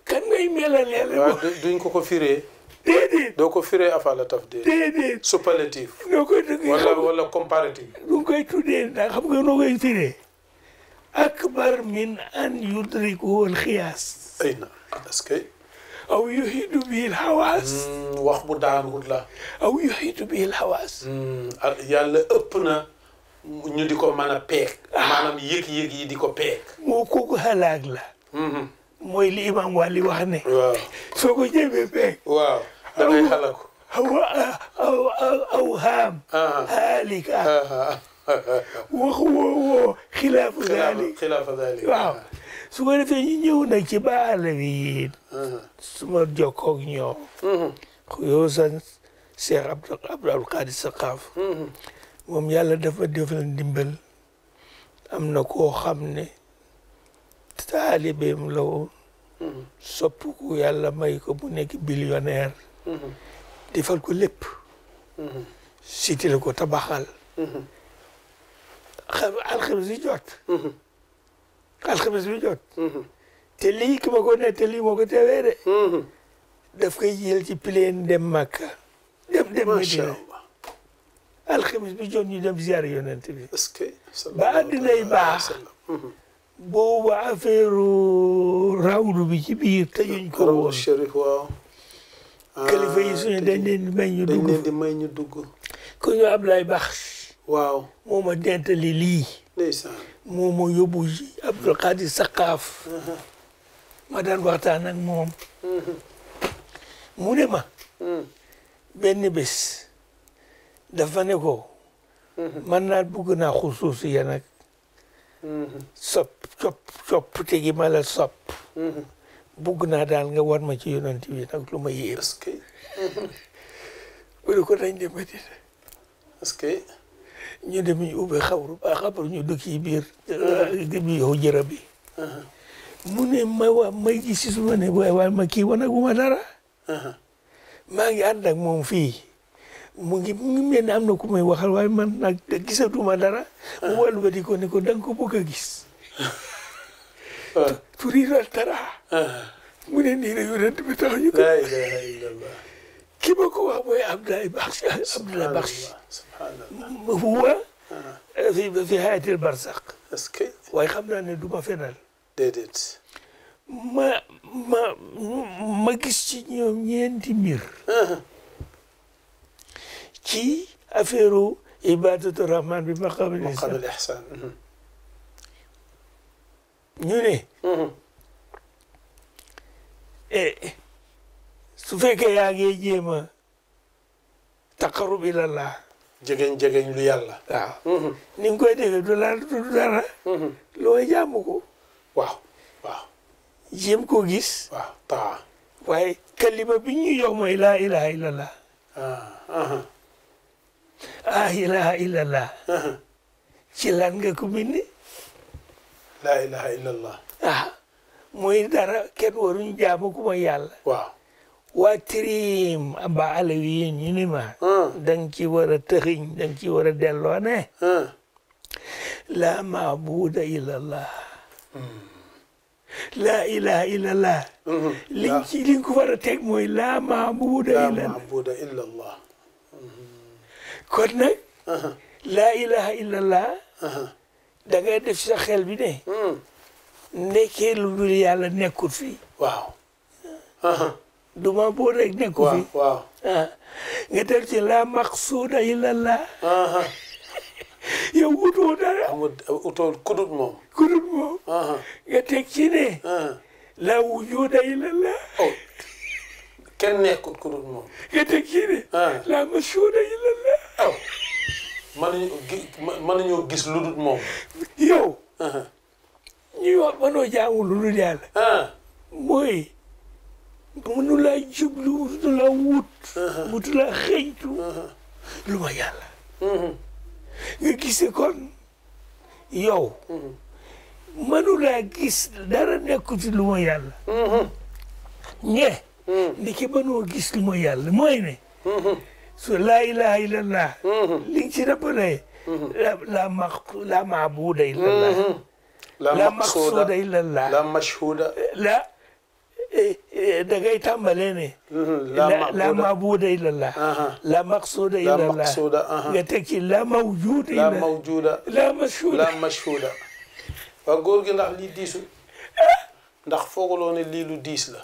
kan ngay melal yàlla waaw duñ ko firee déedéet doo ko firee af'ala tafdil déedéet superlatif noo koy tuddee wala comparatif du koy tuddee ndax xam nga noo koy firee akbar min an yudrikuhu alxiyaas ay na est-ce que aw yuhidu bihi alxawaas wax bu daanut la aw yuhidu bihi alxawaas yàlla ëpp na ñu di ko mën a peeg maanaam yëg-yëg yi di ko peeg moo kooku halaag la mooy li imam Wali wax ne waaw soo ko jéemee peeg waaw da ngay xalaku aw haam haalika wax woo xilaafu daalik waaw su ko defee ñu ñëw nag ci baalawi su ma jokkoog ñoom yow san Cheikh Abdul Qadir Saqaaf moom yàlla dafa defal ndimbal am na koo xam ne taalibeem la woon sopp ku yàlla may ko bu nekk billionnaire defal ko lépp siti la ko tabaxal alxames bi jot te lii ki ma ko nettali moo ko teewee de daf koy jël ci pileen dem Makka dem Medina alxames bi jot ñu dem ziar yonent bi ba addinay baax boobu affaire rawdu bi ci biir tëjuñ ko woon kilifa yi suñu dañ leen di may ñu dugg ko ñu Ablaye Bax waaw moo ma dentali lii moo ma yóbbu Abdul Qadir Saqaaf ma daan waxtaan ak moom mu ne ma benn bés dafa ne ko man naa bugg naa xusuusi ya nag copp tegi ma la sopp bugg naa daal nga war ma ci yonent bi nag lu ma yéem bu ne ko dañ dem Madina ñu dem ñu ubbi xabru ñu dëkk ci biir bi yow jërë bi mu ne may gis si suma ne waaye ma kii wanaguma dara maa ngi ànd ak moom fii mu ngi mel ne am na ku may waxal waaye man nag gisatuma dara mu walbati ko ne ko da nga ko bëgg a gis turiidal tara mu ne nii la yonent bi tax ñu ko la ilaha illallah ki ma ko wax mooy Abdoulaye Bakhshi huwa fi hayatil barsaq est-ce que waaye xam naa ne du ma fenal déedéet ma gis ci ñoom ñeenti mbir ci affaire ibadatu rahman bi maqaamil ihsan ñu ne su fekkee yaa ngi jéem a taqarrub ilallah jegeñ lu yàlla waaw ni nga koy defee du dara looy jàmm ko waaw jéem koo gis waaw taa waaye kalima bi ñu yox mooy laa ilaha illallah ilaha illallah ci lan nga ko bindi laa ilaha illallah mooy dara kenn waruñu jaamu ku mooy yàlla waaw waa tirim aba alawi yéen ñu ni ma danga ci war a tëxiñ danga ci war a delloo ne laa maabuda illallah laa ilaha illallah li nga ko war a teg mooy laa maabuda illallah kon nag laa ilaha illallah da ngay def sa xel bi ne nekkee lu dul yàlla nekkul fii waaw duma boo rek nekkul fii waaw nga def ci laa maqsuuda illallah yow wutoo dara utoo kudut moom nga teg ci ne laa wujuuda illallah kenn nekkul kudut moom nga teg ci ne laa mashhuuda illallah mënuñoo gis lu dul moom yow ñuy wax mënoo jaamu lu dul yàlla mooy mënu laa jublu mënu laa wut mënu laa xëytu lu ma yàlla nga gise kon yow mënu laa gis dara nekku ci lu ma yàlla ñe ndiki mënoo gis lu ma yàlla mooy ne so laa ilaha illallah li nga ci rappelé la maabuda illallah la maqsuuda illallah la mashhuuda la da ngay tàmbalee ne la maabuda illallah la maqsuuda illallah nga teg ci la mawjuuda illallah la mashhuuda waaw góor gi ndax lii diisul ndax foogaloo ne lii lu diis la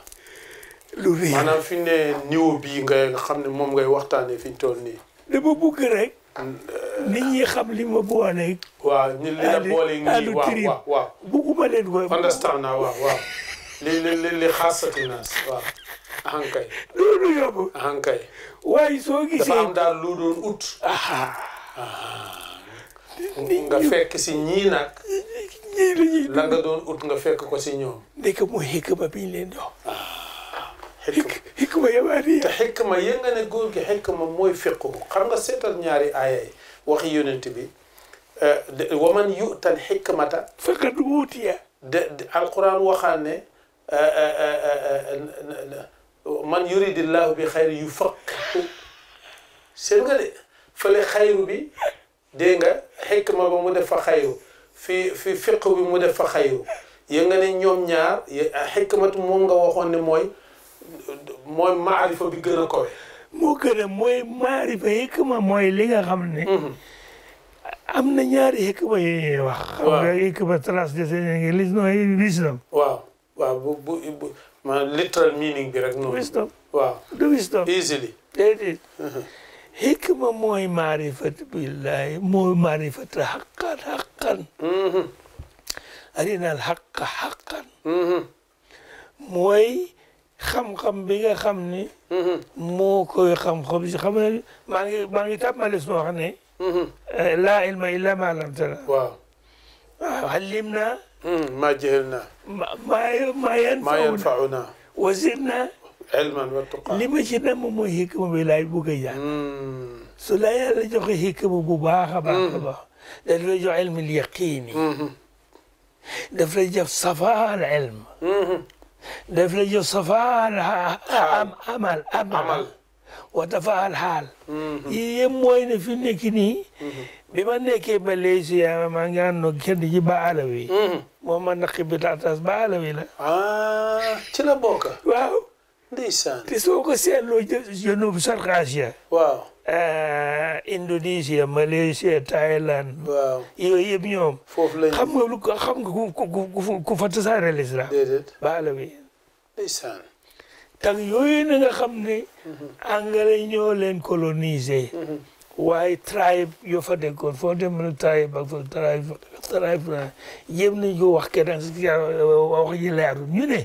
lu rëy maanaam fi ne niveau bii nga xam ne moom ngay waxtaanee fi ñu toll nii dama bëgg rek nit ñi xam li ma boole waaw ñu li la boole ñii waaw bëgguma leen ko understand naa waaw li xaasati naas waaw ahankay loolu yóbbu ahankay waaye soo gisee dafa am daal lu doon ut nga fekk si ñii nag la nga doon ut nga fekk ko si ñoom ndeke mooy xikma bi ñu leen jox xikma yabaani te xikma yéen nga ne góor gi xikma mooy fiqhu xam nga seetal ñaari aaya yi waxi yonent bi wa man yu'tal xikmata faqad uutiya alquran waxaan ne man yuridillahu bi xayri yufaqihu seen nga de fële xayru bi dégg nga xikma ba mu def fa xayru fi fiqhu bi mu def fa xayru yéen nga ne ñoom ñaar xikmatu moom nga waxoon ne mooy maarifa bi gën a kowe moo gën a mooy maarifa xikma mooy li nga xam ne am na ñaari xikma yi ñuy wax xam nga xikma traduction en anglais nooy wisdom waaw bu ma literal meaning bi rek noonu wisdom waaw du wisdom easily déedéet xikma mooy maarifat billahi mooy maarifat xaqan arinal xaqan mooy xam-xam bi nga xam ni moo koy xam-xam si xam ne maa ngi tàmmale suma wax ne laa ilma illa ma allamtana waaw allimna ma jahilna ma yanfauna wa zidna ilman wa tuqa li ma ci nam mooy xikma bi laay bugg a jàng su la yàlla joxe xikma bu baax a baax a baax da lay jox ilmul yaqiini daf lay jox safa al ilm daf lay jox safa al amal wa dafa al xaal yii yëpp mooy ne fi nekk nii bi ma nekkee Malaysia maa ngi àndoon kenn ci Ba Alawi moom ma naqi bi taatas Ba Alawi la ci la bokk waaw ndeysaan te soo ko seetloo Junub Sarq Asia waaw Indonesia Malaysia Thailand waaw yooyu yëpp ñoom foofu lañ xam nga ku fa tasaare l'islam déedéet Ba Alawi ndeysaan tag yooyu na nga xam ne anglais ñoo leen colonisé waaye tribe yoo fa dëkkoon foo dem na tribe ak tribe yëpp nañ ko wax kenn wax ji leerul ñu ne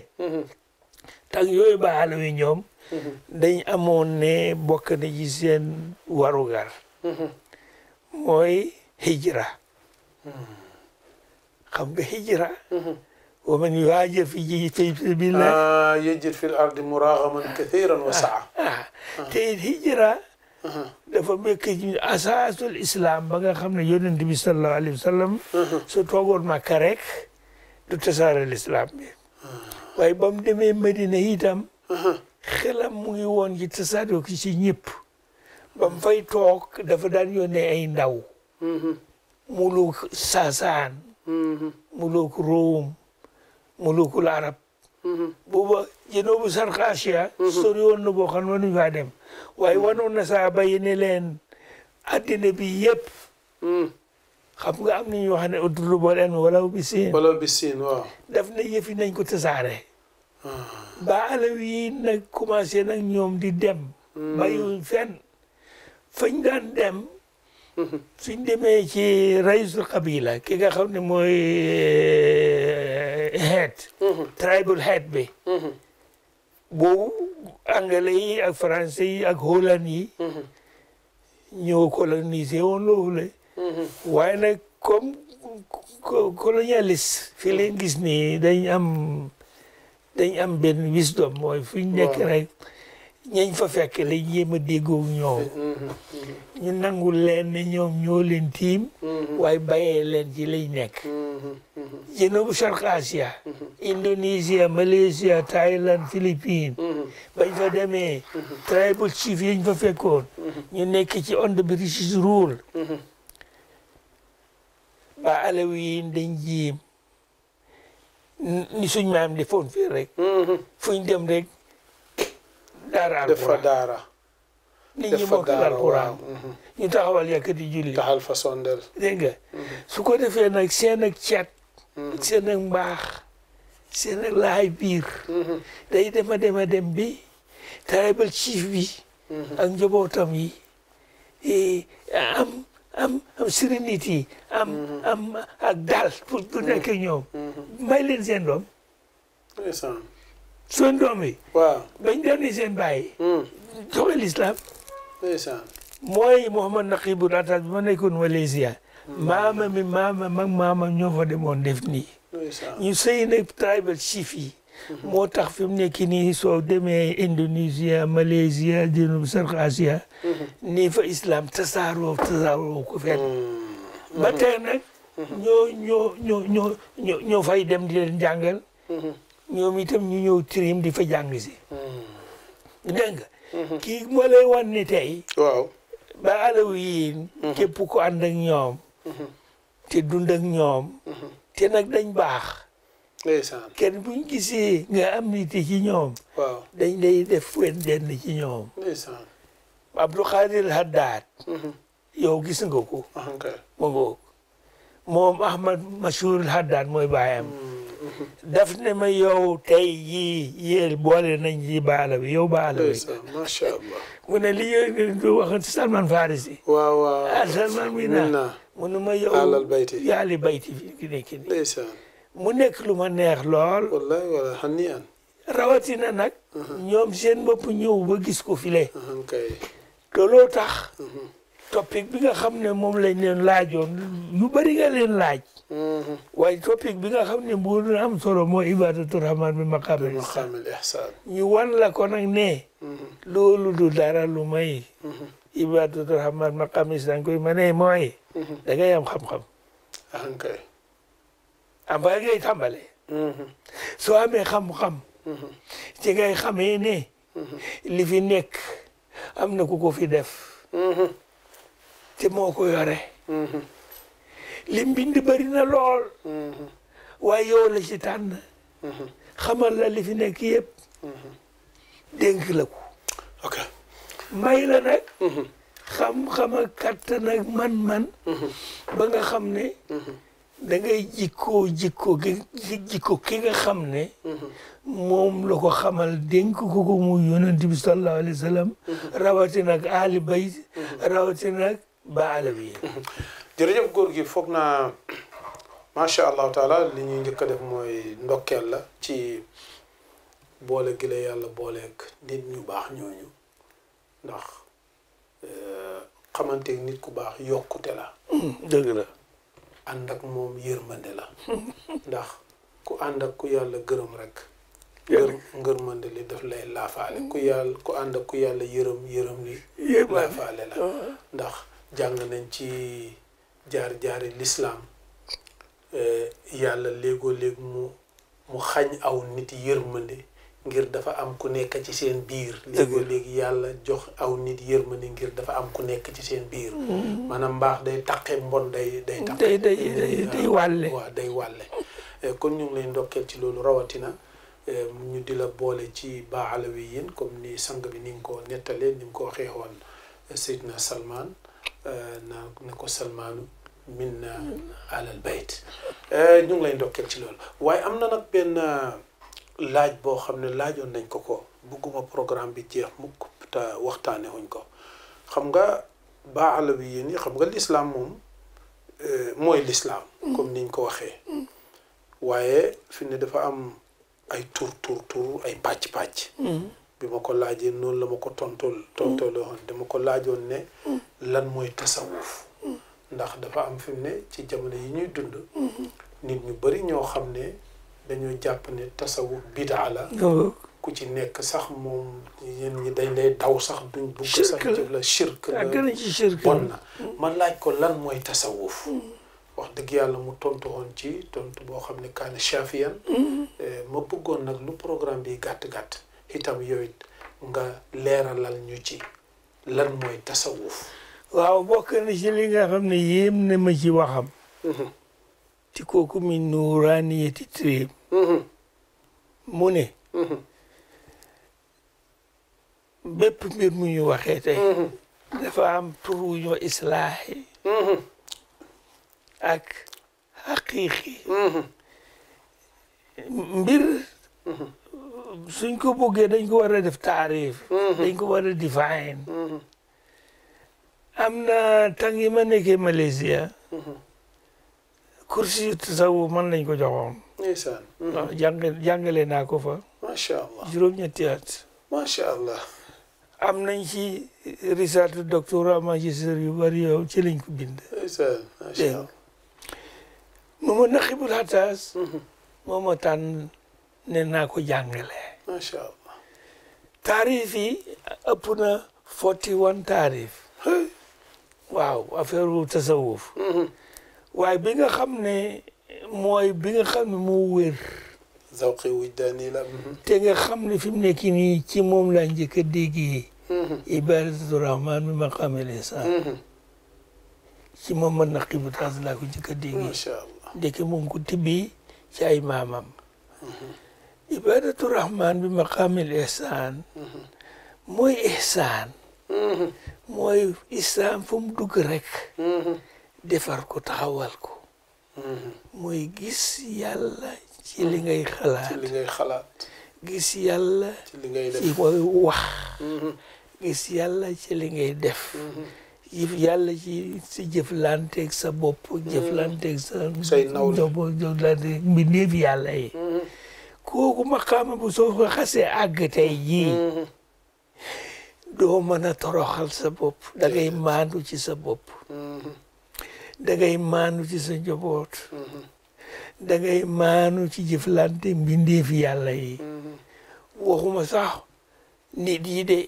tag yooyu Ba Alawi ñoom dañ amoon ne bokk na ci seen warugar mooy hijra xam nga hijra wa man yuhaajir fi sabilillah yajid fi l ardi muragaman kathiran wa saa te hijra dafa nekk ci asaasul islam ba nga xam ne yonent bi sallallahu alayhi wa sallam su toogoon Makka rek du tasaare l'islam bi waaye ba mu demee Medina itam xelam mu ngi woon ci tasaare ko ci ñëpp ba mu fay toog dafa daan yónnee ay ndaw muluk Sasaan muluk Room mulukul arab booba Junubu Sarq Asia sori woon na boo xam ne mënuñ faa dem waaye wanoon na saaba yi ne leen addina bi yëpp xam nga am nañu wax ne utlubul ilma walaw bis-siin waaw daf na yëfi nañ ko tasaare Ba Alawi yi nag commencé nag ñoom di dem bàyyiwuñ fenn fañ daan dem suñ demee ci raisul qabila ki nga xam ne mooy head tribal head bi boobu anglais yi ak français yi ak holland yi ñoo colonisé woon loolu la waaye nag comme colonialiste fi leen gis ni dañ am benn wisdom mooy fu ñu nekk rek ñañ fa fekk lañ yéem a déggoo ñoom ñu nangul leen ne ñoom ñoo leen tiim waaye bàyyee leen ci lañ nekk Junubu Sarq Asia Indonesia Malaysia Thailand Philippines bañ fa demee tribal chief yañ fa fekkoon ñu nekk ci under British rule Ba Alawi yi dañ jiim ni suñ maam defoon fii rek fuñ dem rek daara alquran daara nit ñi mokkal alquran ñu taxawal yàkkati julli taxal fa sondel dégg nga su ko defee nag seen ak cet ak seen ak mbaax seen ak laay biir day dema dem bi tribal chief bi ak njabootam yi am sérénité am ak dal pour nekk ñoom may leen seen doom seen doom yi waaw bañ doon ni seen bàyyi joxe l'islam ndeysaan mooy Mouhamad Naqibu Ratas bi ma nekkoon Malaysia maama ñoo fa demoon def nii ñu sëy nag tribal chief yi moo tax fi mu nekk nii soo demee Indonesia Malaysia Junub Sarq Asia nii fa islam tasaaroo ko fenn ba tey nag ñoo fay dem di leen jàngal ñoom itam ñu ñëw tirim di fa jàng si dégg nga kii moo lay wan ni tey waaw Ba Alawi yi képp ko ànd ak ñoom te dund ak ñoom te nag dañ baax ndeysaan kenn buñ gisee nga am nit ci ñoom waaw dañ lay def wen denn ci ñoom ndeysaan Abdou Khadir Haddad yow gis nga ko ma ngoog moom Ahmad Mashhur Haddad mooy baayam daf ne ma yow tey yii yéen boole nañ ci Ba Alawi yow Ba Alawi macha allah mu ne li yooyu waxoon ci Salman Farisi waaw Salman mi naa mu ne ma yow alal bayti yaali bayti fi ki nekk nii ndeysaan mu nekk lu ma neex lool wallahi wala xani an rawatina nag ñoom seen bopp ñëw ba gis ko file kay looloo tax topic bi nga xam ne moom lañ leen laajoon yu bari nga leen laaj waaye topic bi nga xam ne bu am solo mooy ibadatu rahman bi maqaamil ihsaan ñu wan la ko nag ne loolu du dara lu may ibadatu rahman maqaamil ihsaan koy ma ne mooy da ngay am xam-xam kay ba ngay tàmbale soo amee xam-xam ci ngay xamee ne li fi nekk am na ku ko fi def te moo ko yore li mbind bari na lool waaye yow la ci tànn xamal la li fi nekk yëpp dénk la ko ok may la nag xam-xam ak kattan ak man-man ba nga xam ne da ngay jikko ki nga xam ne moom la ko xamal dénk ko mu yonent bi sallallahu alayhi wa sallam rawatina ak ali bayt rawatina ak ba alawi jërëjëf góor gi foog naa macha allahu taala li ñuy njëkk a def mooy ndokkeel la ci boole gi la yàlla booleeg nit ñu baax ñooñu ndax xamante nit ku baax yokkute la dëgg la ànd ak moom yërmande la ndax ku ànd ak ku yàlla gërëm rek ngërmande li daf lay laafaale ku ànd ak ku yàlla yërëm li laafaale la ndax jàng nañ ci jaar-jaari lislaam yàlla léegoo léeg mu xañ aw nit yërmande ngir dafa am ku nekk ci seen biir léegoo léegi yàlla jox aw nit yërmande ngir dafa am ku nekk ci seen biir maanaam mbaax day taqe mbon day taqe day wàlle waaw day wàlle kon ñu ngi lay ndokkeel ci loolu rawatina ñu di la boole ci ba alawiyin comme ni sang bi ni nga ko nettalee ni nga ko waxee woon Seydina Salman na ko Salmaanu min alal bayt ñu ngi lay ndokkeel ci loolu waaye am na nag benn laaj boo xam ne laajoon nañ ko bugguma programme bi jeex mukk te waxtaane wuñ ko xam nga ba alawiyin yi xam nga lislaam moom mooy lislaam comme niñ ko waxee waaye fi ne dafa am ay tur ay pàcc bi ma ko laajee noonu la ma ko tontooloon dama ko laajoon ne lan mooy tasawuf ndax dafa am fi mu ne ci jamono yi ñuy dund nit ñu bari ñoo xam ne dañoo jàpp ne tasawuf bidaa la ku ci nekk sax moom yéen ñi dañ lay daw sax duñ bugg sax jëf la shirk la bon na man laaj ko lan mooy tasawuf wax dëgg yàlla mu tontu woon ci tontu boo xam ne kaana shafiyan ma bëggoon nag lu programme bi gàtt-gàtt itam yow it nga leeralal ñu ci lan mooy tasawuf waaw bokk na ci li nga xam ne yéem na ma ci waxam ci kooku mi nuuraaniyati tréem mu ne bépp mbir mu ñu waxee tey dafa am tur wu ñu islaahi ak xaqiiqi mbir suñ ko bëggee dañ ko war a def taarif dañ ko war a define am na tàng yi ma nekkee Malaysia kursi yu tasawuf man lañ ko joxoon ndeysaan waaw jàngale naa ko fa macha allah juróom-ñetti at macha allah am nañ ci recherche doctorat magistère yu bari yow ci lañ ko bind ndeysaan macha allah mooma naqibul xataas mooma tànn ne naa ko jàngale macha allah taarif yi ëpp na 41 taarif waaw affaire wu tasawuf waaye bi nga xam ne mooy bi nga xam ne moo wér zawqi wujdaani la te nga xam ne fi mu nekk nii ci moom laa njëkk a déggee ibadatu rahman bi maqaamil ihsaan ci moom ma naqibu taas laa ko njëkk a déggee macha allah ndeke moom ko tibbi ci ay maamam ibadatu rahman bi maqaamil ihsaan mooy ihsaan mooy islam fu mu dugg rek defar ko taxawal ko mooy gis yàlla ci li ngay xalaat gis yàlla ci li ngay def ci mooy wax gis yàlla ci li ngay def yàlla ci si jëflanteeg sa bopp jëflanteeg sa say nawle jëflanteeg mbindeef yàlla yi kooku maqaama bu soo ko xasee àgg tey jii doo mën a toroxal sa bopp da ngay maandu ci sa bopp da ngay maandu ci sa njaboot da ngay maandu ci jëflante mbindeef yàlla yi waxuma sax nit yi de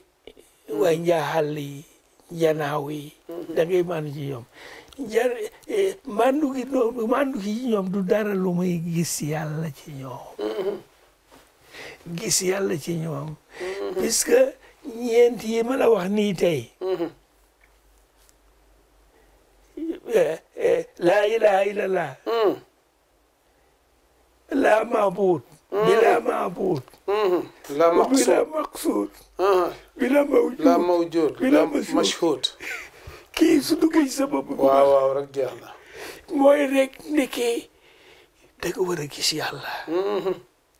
waaye njaaxal yi njanaaw yi da ngay maandu ci ñoom mandu gi ci ñoom du dara lu muy gis yàlla ci ñoom gis yàlla ci ñoom puisque ñeent yi ma la wax nii tey laa ilaha illallah la mabud bila mabud la maqsud bila maqsud bila mawjud la mawjud la mashhud kii su duggee sa bopp bi waaw rek jeex na mooy rek nekkee da nga war a gis yàlla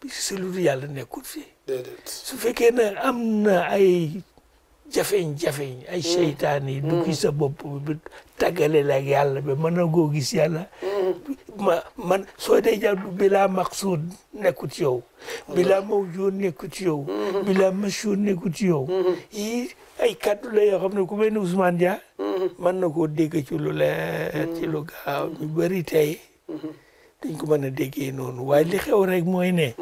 si lu yàlla nekkul fi déedéet su fekkee ne am na ay jafeñ-jafeñ ay seytaan yi dugg sa bopp bi tàggale la ak yàlla ba mën na goo gis yàlla man soo dee jàpp bilaa maqsuud nekkul ci yow bilaa mawjuud nekkul ci yow bilaa mashhuud nekkul ci yow yii ay kaddu la yoo xam ne ku mel ni Ousmane Dia mën na koo dégg ci lu leer ci lu gaaw ñu bëri tey dañ ko mën a déggee noonu waaye li xew rek mooy ne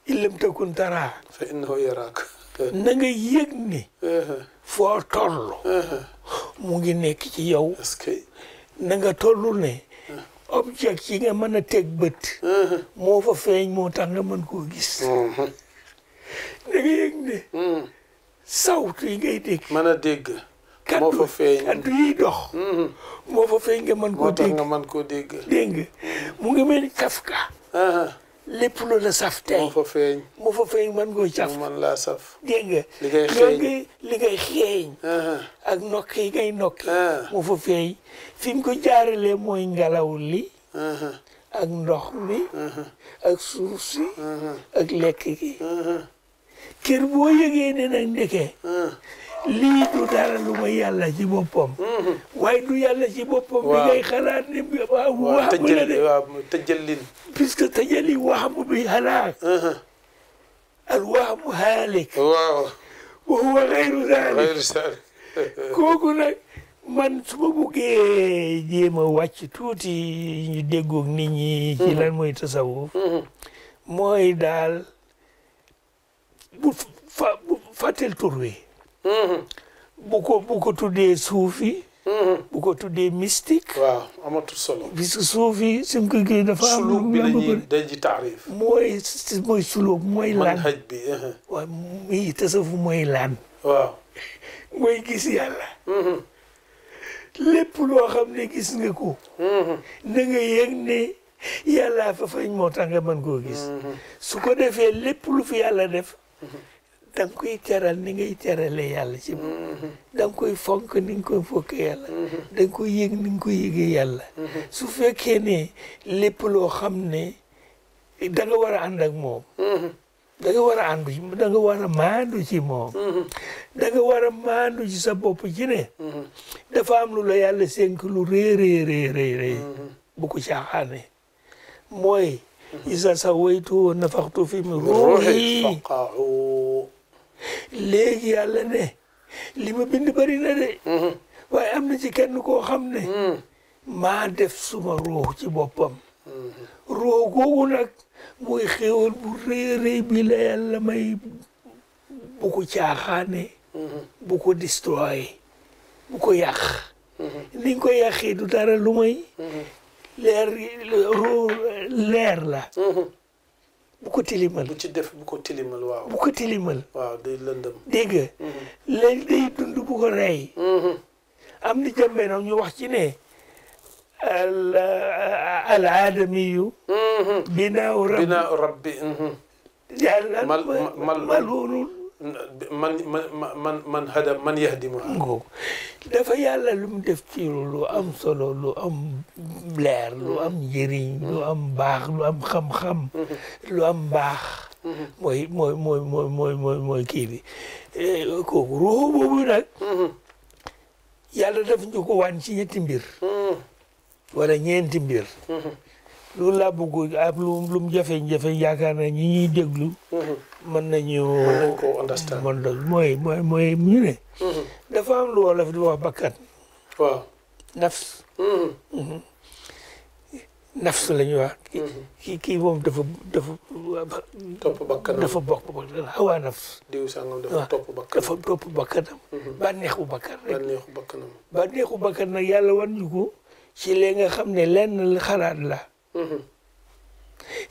illam takun tara fa innahu yaraak na nga yëg ni foo toll mu ngi nekk ci yow est-ce que na nga toll ne object yi nga mën a teg bët moo fa feeñ moo tax nga mën koo gis na nga yëg ne sawtu yi ngay dégg mën a dégg moo fa feeñ kaddu yiy dox moo fa feeñ nga mën koo moo tax dégg nga mën koo dégg dégg nga mu ngi mel ni kafka lépp lu la saf tey moo fa feeñ moo fa feeñ mën koo caf mu mën laa saf dégg nga li ngay xeeñ li ngay xeeñ ak nokk yi ngay nokki moo fa feeñ fi mu ko jaaralee mooy ngelaw li ak ndox mi ak suuf si ak lekk gi kër boo yëgee ne nag ndeke lii du dara lu may yàlla ci boppam waaye du yàlla ci boppam bi ngay xalaat ne waxam la de tëjallin puisque tëjali waxamu bi halaak al waxamu haalik waaw wa huwa xayru xayru zaalik saalik kooku nag man su ma buggee jéem a wàcc tuuti ñu déggoog nit ñi ci lan mooy tasawuf mooy daal bu fàttel tur wi bu ko tuddee suufi bu ko tuddee mystique waaw amatul solo puisque suufi suñ ko kii dafa am suluk bi lañuy daji taarif mooy suluk mooy lan manhaj bi waaw muy tasawuf mooy lan waaw mooy gis yàlla lépp loo xam ne gis nga ko na nga yëg ne yàlla fa fañ moo tax nga mën koo gis su ko defee lépp lu fi yàlla def da nga koy teral ni ngay terale yàlla ci moom da nga koy fonk ni nga koy fonkee yàlla da nga koy yëg ni nga koy yëgee yàlla su fekkee ne lépp loo xam ne da nga war a ànd ak moom da nga war a àndu da nga war a maandu ci moom da nga war a maandu ci sa bopp ci ne dafa am lu la yàlla sénk lu rëy bu ko caaxaane mooy isa sa waytu nafaxtu fi mi ruuhi faqa'u léegi yàlla ne li ma bind bëri na de waaye am na ci kenn koo xam ne maa def suma ruux ci boppam ruux googu nag mooy xéewal bu rëy bi la yàlla may bu ko caaxaane bu ko destroyé bu ko yàq ni nga ko yàqee du dara lu may leer la bu ko tilimal bu ci def bu ko tilimal waaw bu ko tilimal waaw day lëndëm dégg nga léegi day dund bu ko rey am ni jàmbee nag ñu wax ci ne al aadamiyu binaaw rabbi yàlla malhuunun man yahdimuha ngoo dafa yàlla lu mu def ci lu am solo lu am leer lu am njëriñ lu am baax lu am xam-xam lu am baax mooy kii bi kooku ruuxu boobu nag yàlla daf ñu ko wan ci ñetti mbir wala ñeenti mbir loolu laa bëgg ab lu mu jafe-jafe yaakaar na ñi ñuy déglu mën nañu ko understand mooy ñu ne dafa am lu wolof di wax bakkan waaw nafs nafs la ñuy wax kii moom dafa topp bakkanam dafa bokk hawa nafs diw sàngam dafa topp bakkanam dafa topp bakkanam bànneexu bakkan rek bànneexu bakkanam bànneexu bakkan nag yàlla wan ñu ko ci li nga xam ne lenn li xalaat la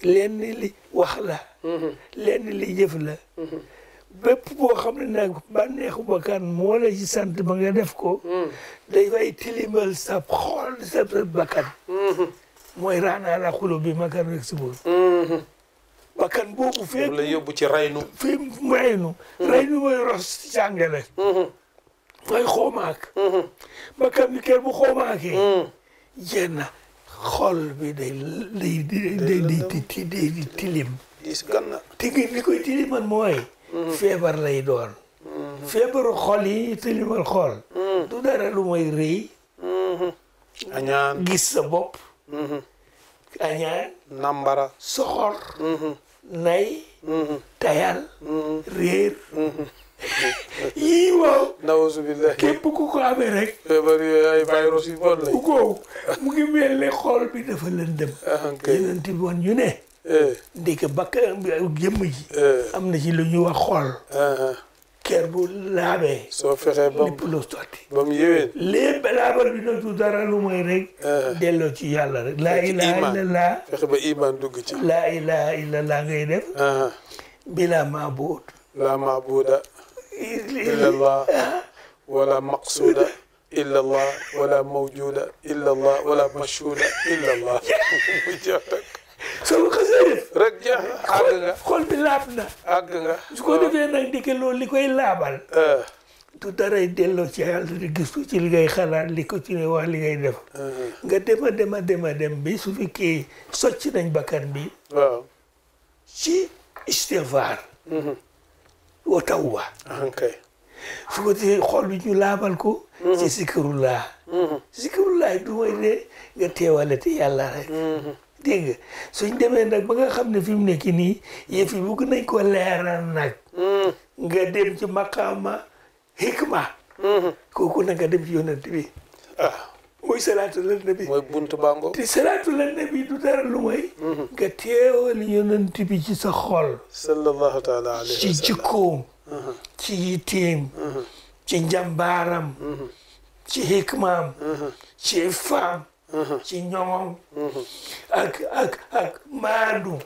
lenn li wax la lenn li jëf la bépp boo xam ne nag bànneexu bakkan moo la ci sant ba nga def ko dafay tilimal sa xol sa bakkan mooy raanaa la xulo bi makan rek si boobu bakkan boobu fekk la yóbbu ci raynu fi raynu mooy ros jàngale mooy xoomaak bakkan bi kër bu xoomaakee jenn xol bi day tilim dis ganna tigi li koy tilimal mooy feebar lay doon feebaru xol yi tilimal xol du dara lu mooy rëy añaan gis sa bopp añaan nambara soxor nay tayal réer yii waaw nawusu billahi képp ku ko amee rek feebar yooyu ay virus yu bon lay ko mu ngi mel ne xol bi dafa lëndëm yeneen ti bon ñu ne ndeke bakkan bi ak jëmm ji am na ci lu ñuy wax xol kër bu laabee soo fexee lépp lu sotti ba mu yéwén lépp laabal bi nag du dara lu mooy rek delloo ci yàlla rek laa ilaha illallah fexe ba iman dugg ci laa ilaha illallah ngay def bila maabuud la maabuda illa allah wala maqsuda illa allah wala mawjuda illa allah wala mashhuda illa allah soo ko xasee def rek jeex àgg nga xol bi laab na àgg nga su ko defee nag di loolu li koy laabal du daray delloo ci yàlla di gëstu ci li ngay xalaat li ko ci ne wax li ngay def nga dem bi su fekkee socc nañ bakkan bi waaw ci istighfar wa tawba okay su ko defee xol bi ñu laabal ko ci zikrullah du mooy ne nga teewale te yàlla rek dégg nga suñ demee nag ba nga xam ne fi mu nekk nii yëf yi bëgg nañ ko leeral nag nga dem ci maqaama hikma kooku nag nga dem ci yonent bi mooy salaatu lan nabi mooy buntu bango te salaatu lan nabi du dara lu mooy nga teewal yonent bi ci sa xol sallallahu taala alayhi wa sallam ci jikkoom ci yitteem ci njàmbaaram ci hikmaam ci faam ci ñoŋom ak maandu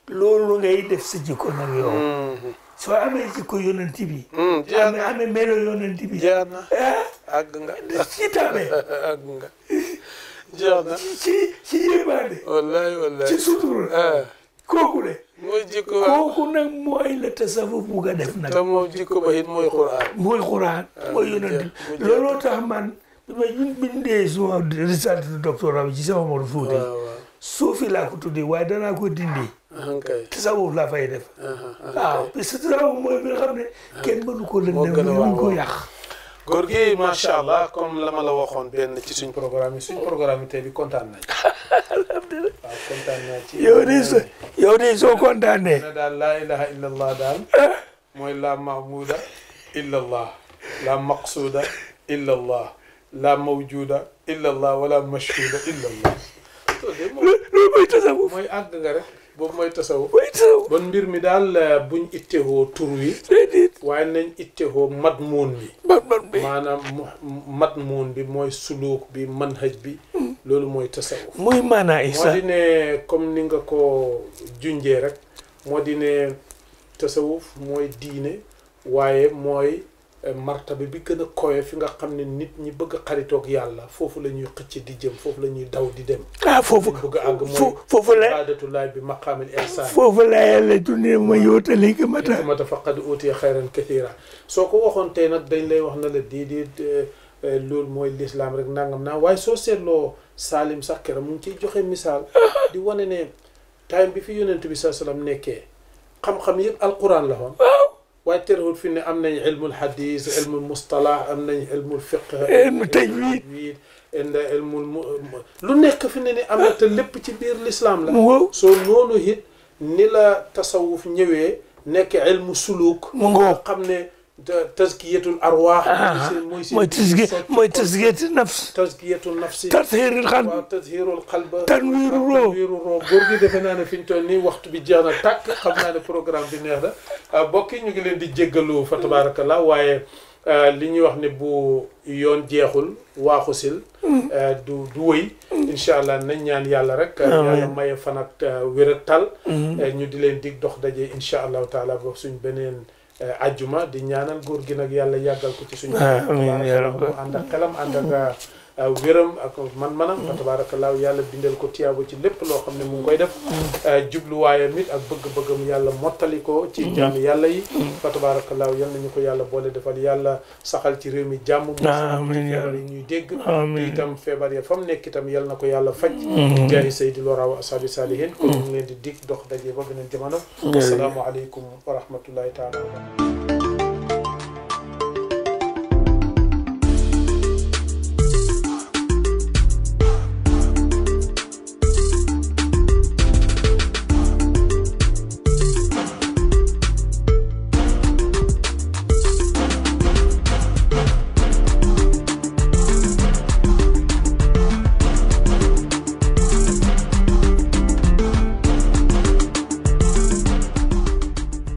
loolu ngay def sa jikko nag yow soo amee jikko yonent bi amee melo yonent bi jeex na àgg nga ci tabe àgg nga jeex na ci yébaande wallahi ci sutura kooku de mooy jikko kooku nag mooy la tasawuf bugg a def nag te moom jikko ba it mooy xuraan mooy yonent bi looloo tax man bi ma bindee suma recherche de doctorat bi ci sama Omar Fouti suufi laa ko tuddee waaye danaa ko dindi tasawuf laa fay def waaw parce que tasawuf mooy bi nga xam ne kenn mënu ko lëndëm mënu ko yàq góor gi macha allah comme la ma la waxoon benn ci suñ programme yi tey bi kontaan nañ alhamdulilah waaw kontaan naa ci yow de soo kontaanee ne daal laa ilaha illa allah daal mooy la mahmuda illa allah la maqsuda illa allah la mawjuda illa allah wala mashhuda illa allah loolu mooy tasawuf mooy àgg nga rek boobu mooy tasawuf bon mbir mi daal buñ ittewoo tur wi waaye nañ ittewoo madmuun bi maanaam madmuun bi mooy suluuk bi manhaj bi loolu mooy tasawuf muy maanaa isa moo di ne comme ni nga ko junjee rek moo di ne tasawuf mooy diine waaye mooy martaba bi gën a kowe fi nga xam ne nit ñi bëgg a xaritoog yàlla foofu la ñuy xëcc di jëm foofu la ñuy daw di dem foofu bëgg a àgg mooy foofu la ibaadatullahi bi maqaamil ihsaan foofu la yàlla dundee ma yootali ka mata faqad utiya xayran kathira soo ko waxoon tey nag dañ lay wax na la déedéet loolu mooy lislaam rek nangam naa waaye soo seetloo Salim sax keroog mu ngi ciy joxe misaal di wane ne time bi fi yonent bi sallam nekkee xam-xam yëpp alquran la woon waaye terewul fi ne am nañ ilmul hadis ilmul mustalah am nañ ilmul fiqh ilmul tajwid ilmul lu nekk fi ne ni am na te lépp ci biir l'islam la soo noonu it ni la tasawuf ñëwee nekk ilmu suluk mu ngoo xam ne tazkiyatul arwaax mooy tazkiyatu nafs tazkiyatul nafsi tathirul qalb waaw tazhirul qalb tanwiru roo góor gi defe naa ne fi ñu toll nii waxtu bi jeex na tàkk xam naa ne programme bi neex na mbokk yi ñu ngi leen di jéggalu fa tabarakallah waaye li ñuy wax ne bu yoon jeexul waaxu sil du wëy incha allah nañ ñaan yàlla rek yàlla maye fan ak wér ak tal ñu di leen dig dox daje incha allahu taala ba suñ beneen ajjuma di ñaanal góor gi nag yàlla yàggal ko ci suñu amiin yaa rabbi mu ànd ak xelam ànd ak wéram ak man-manam fa tabaarakallaahu yàlla bindal ko tiyaabo ci lépp loo xam ne mu ngi koy def jubluwaayam it ak bëgg-bëggam yàlla mottali ko ci jaami yàlla yi fa tabaarakallaahu yal nañu ko yàlla boole defal yàlla saxal ci réew mi jàmm amiin feebar yi ñuy dégg amiin itam feebar ya fa mu nekk itam yal na ko yàlla faj jaahi saydi lora wa ashabi salihin kon ñu ngi leen di dig dox daje ba beneen jamono assalaamu aleykum wa rahmatullahi taala